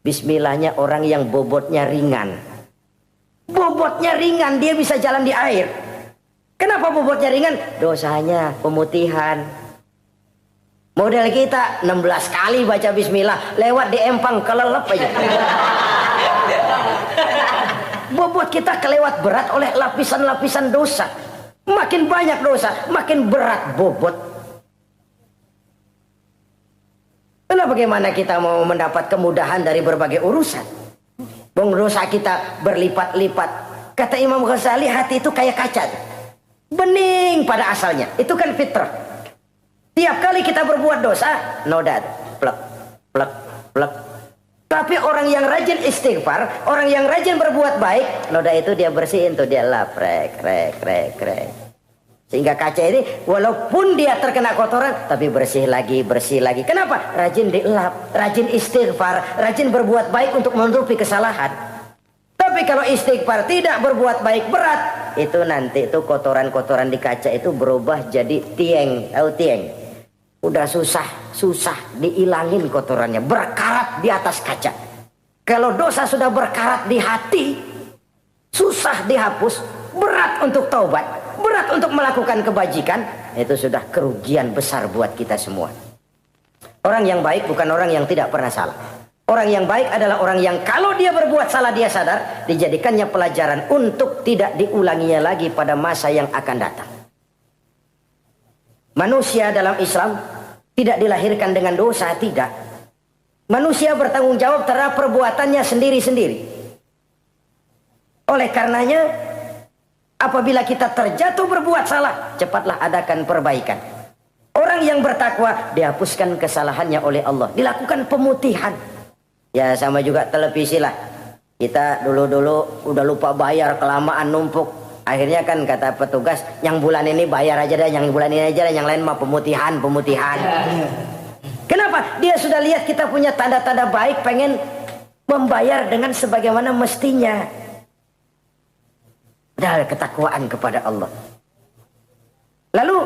Bismillahnya orang yang bobotnya ringan. Bobotnya ringan, dia bisa jalan di air. Kenapa bobotnya ringan? Dosanya pemutihan. Model kita 16 kali baca bismillah, lewat di empang kelelep aja. Bobot kita kelewat berat oleh lapisan-lapisan dosa. Makin banyak dosa, makin berat bobot. Lalu bagaimana kita mau mendapat kemudahan dari berbagai urusan? Bung, dosa kita berlipat-lipat. Kata Imam Ghazali, hati itu kayak kaca. Bening pada asalnya. Itu kan fitrah. Tiap kali kita berbuat dosa, noda. Plek. Tapi orang yang rajin istighfar, orang yang rajin berbuat baik, noda itu dia bersihin tuh, dia lap, rek. Sehingga kaca ini walaupun dia terkena kotoran, tapi bersih lagi. Kenapa? Rajin dilap, rajin istighfar, rajin berbuat baik untuk menutupi kesalahan. Tapi kalau istighfar tidak berbuat baik berat, itu nanti itu kotoran-kotoran di kaca itu berubah jadi tieng. Tahu tieng? Udah susah diilangin kotorannya, berkarat di atas kaca. Kalau dosa sudah berkarat di hati, susah dihapus, berat untuk taubat, berat untuk melakukan kebajikan, itu sudah kerugian besar buat kita semua. Orang yang baik bukan orang yang tidak pernah salah. Orang yang baik adalah orang yang kalau dia berbuat salah dia sadar, dijadikannya pelajaran untuk tidak diulanginya lagi pada masa yang akan datang. Manusia dalam Islam tidak dilahirkan dengan dosa, tidak. Manusia bertanggung jawab terhadap perbuatannya sendiri-sendiri. Oleh karenanya, apabila kita terjatuh berbuat salah, cepatlah adakan perbaikan. Orang yang bertakwa dihapuskan kesalahannya oleh Allah, dilakukan pemutihan. Ya sama juga televisi lah. Kita dulu udah lupa bayar, kelamaan numpuk. Akhirnya kan kata petugas, yang bulan ini bayar aja dah, yang bulan ini aja dah, yang lain mah pemutihan. Kenapa? Dia sudah lihat kita punya tanda-tanda baik, pengen membayar dengan sebagaimana mestinya. Dari ketakwaan kepada Allah. Lalu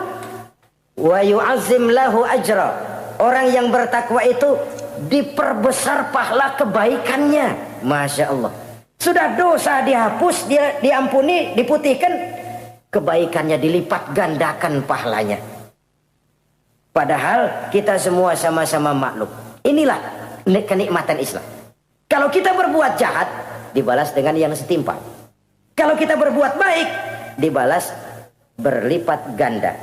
wa yu'azzim lahu ajra. Orang yang bertakwa itu diperbesar pahala kebaikannya. Masya Allah. Sudah dosa dihapus, dia diampuni, diputihkan, kebaikannya dilipat gandakan pahalanya. Padahal kita semua sama-sama maklum. Inilah kenikmatan Islam. Kalau kita berbuat jahat, dibalas dengan yang setimpal. Kalau kita berbuat baik, dibalas berlipat ganda.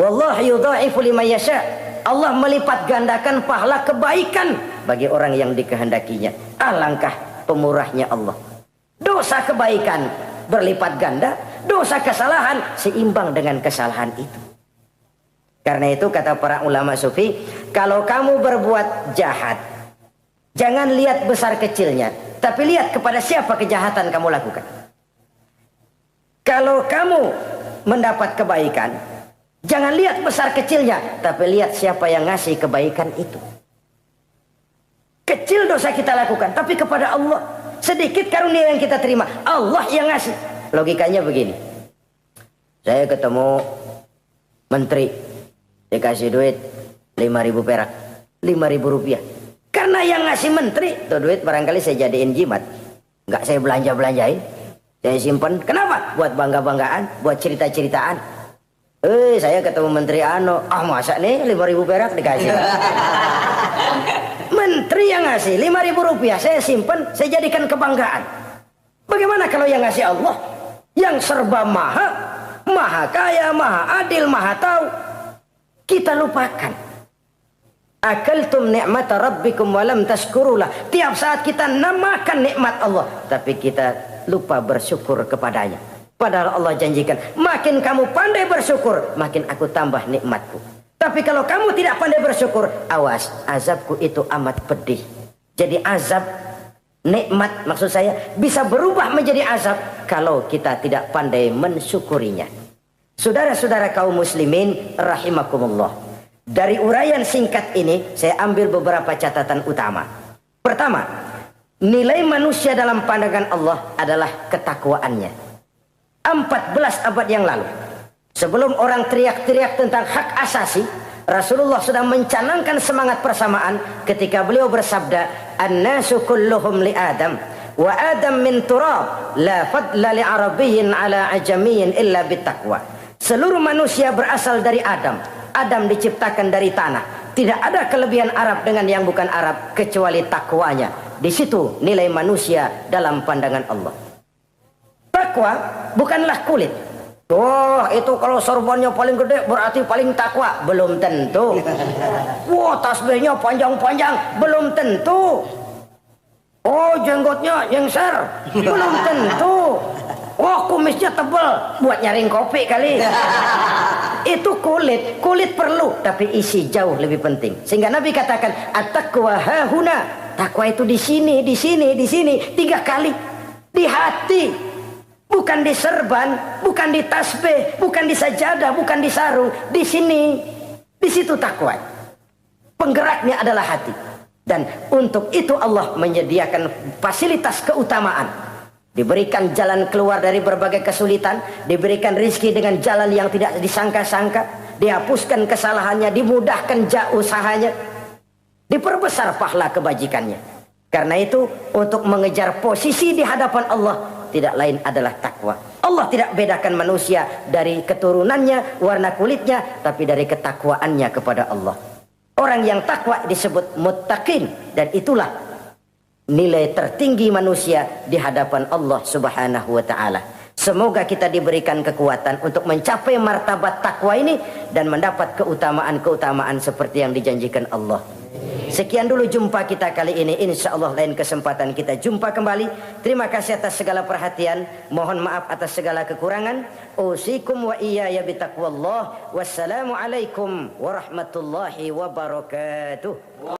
Wallahu yudha'ifu liman yasha. Allah melipat gandakan pahala kebaikan bagi orang yang dikehendakinya. Alangkah pemurahnya Allah. Dosa kebaikan berlipat ganda, dosa kesalahan seimbang dengan kesalahan itu. Karena itu kata para ulama sufi, kalau kamu berbuat jahat, jangan lihat besar kecilnya, tapi lihat kepada siapa kejahatan kamu lakukan. Kalau kamu mendapat kebaikan, jangan lihat besar kecilnya, tapi lihat siapa yang ngasih kebaikan itu. Kecil dosa kita lakukan, tapi kepada Allah. Sedikit karunia yang kita terima, Allah yang ngasih. Logikanya begini. Saya ketemu menteri, dikasih duit 5.000 perak, 5.000 rupiah. Karena yang ngasih menteri, itu duit barangkali saya jadiin jimat. Nggak saya belanja-belanjain. Saya simpan. Kenapa? Buat bangga-banggaan, buat cerita-ceritaan. Saya ketemu menteri masa nih 5.000 perak dikasih. Menteri yang ngasih 5.000 rupiah, saya simpan, saya jadikan kebanggaan. Bagaimana kalau yang ngasih Allah, yang serba maha, maha kaya, maha adil, maha tahu, kita lupakan. Akaltum ni'mata rabbikum walam tashkurulah. Tiap saat kita namakan nikmat Allah, tapi kita lupa bersyukur kepadanya. Padahal Allah janjikan, makin kamu pandai bersyukur, makin aku tambah nikmatku. Tapi kalau kamu tidak pandai bersyukur, awas, azabku itu amat pedih. Jadi azab, nikmat maksud saya, bisa berubah menjadi azab kalau kita tidak pandai mensyukurinya. Saudara-saudara kaum muslimin rahimakumullah, dari uraian singkat ini saya ambil beberapa catatan utama. Pertama, nilai manusia dalam pandangan Allah adalah ketakwaannya. 14 abad yang lalu, sebelum orang teriak-teriak tentang hak asasi, Rasulullah sudah mencanangkan semangat persamaan ketika beliau bersabda, "An-nasu kulluhum li Adam, wa Adam min turab, la fadla li arabiyyin ala ajamiyyin illa bittaqwa." Seluruh manusia berasal dari Adam. Adam diciptakan dari tanah. Tidak ada kelebihan Arab dengan yang bukan Arab kecuali takwanya. Di situ nilai manusia dalam pandangan Allah. Takwa bukanlah kulit. Oh, itu kalau sorbannya paling gede berarti paling takwa. Belum tentu. Wah, tasbihnya panjang-panjang. Belum tentu. Oh, jenggotnya nyengser. Belum tentu. Oh, kumisnya tebal. Buat nyaring kopi kali. Itu kulit. Kulit perlu, tapi isi jauh lebih penting. Sehingga Nabi katakan, at-taqwa hahuna. Takwa itu di sini, di sini, di sini. 3 kali. Di hati. Bukan di serban, bukan di tasbih, bukan di sajadah, bukan di sarung. Di sini, di situ takwa. Penggeraknya adalah hati. Dan untuk itu Allah menyediakan fasilitas keutamaan. Diberikan jalan keluar dari berbagai kesulitan. Diberikan rizki dengan jalan yang tidak disangka-sangka. Dihapuskan kesalahannya, dimudahkan usahanya. Diperbesar pahala kebajikannya. Karena itu, untuk mengejar posisi di hadapan Allah, tidak lain adalah takwa. Allah tidak bedakan manusia dari keturunannya, warna kulitnya, tapi dari ketakwaannya kepada Allah. Orang yang takwa disebut muttaqin, dan itulah nilai tertinggi manusia di hadapan Allah Subhanahu wa taala. Semoga kita diberikan kekuatan untuk mencapai martabat takwa ini dan mendapat keutamaan-keutamaan seperti yang dijanjikan Allah. Sekian dulu jumpa kita kali ini. Insya Allah lain kesempatan kita jumpa kembali. Terima kasih atas segala perhatian. Mohon maaf atas segala kekurangan. Usikum wa iyaya bitaqwallah. Wassalamualaikum warahmatullahi wabarakatuh.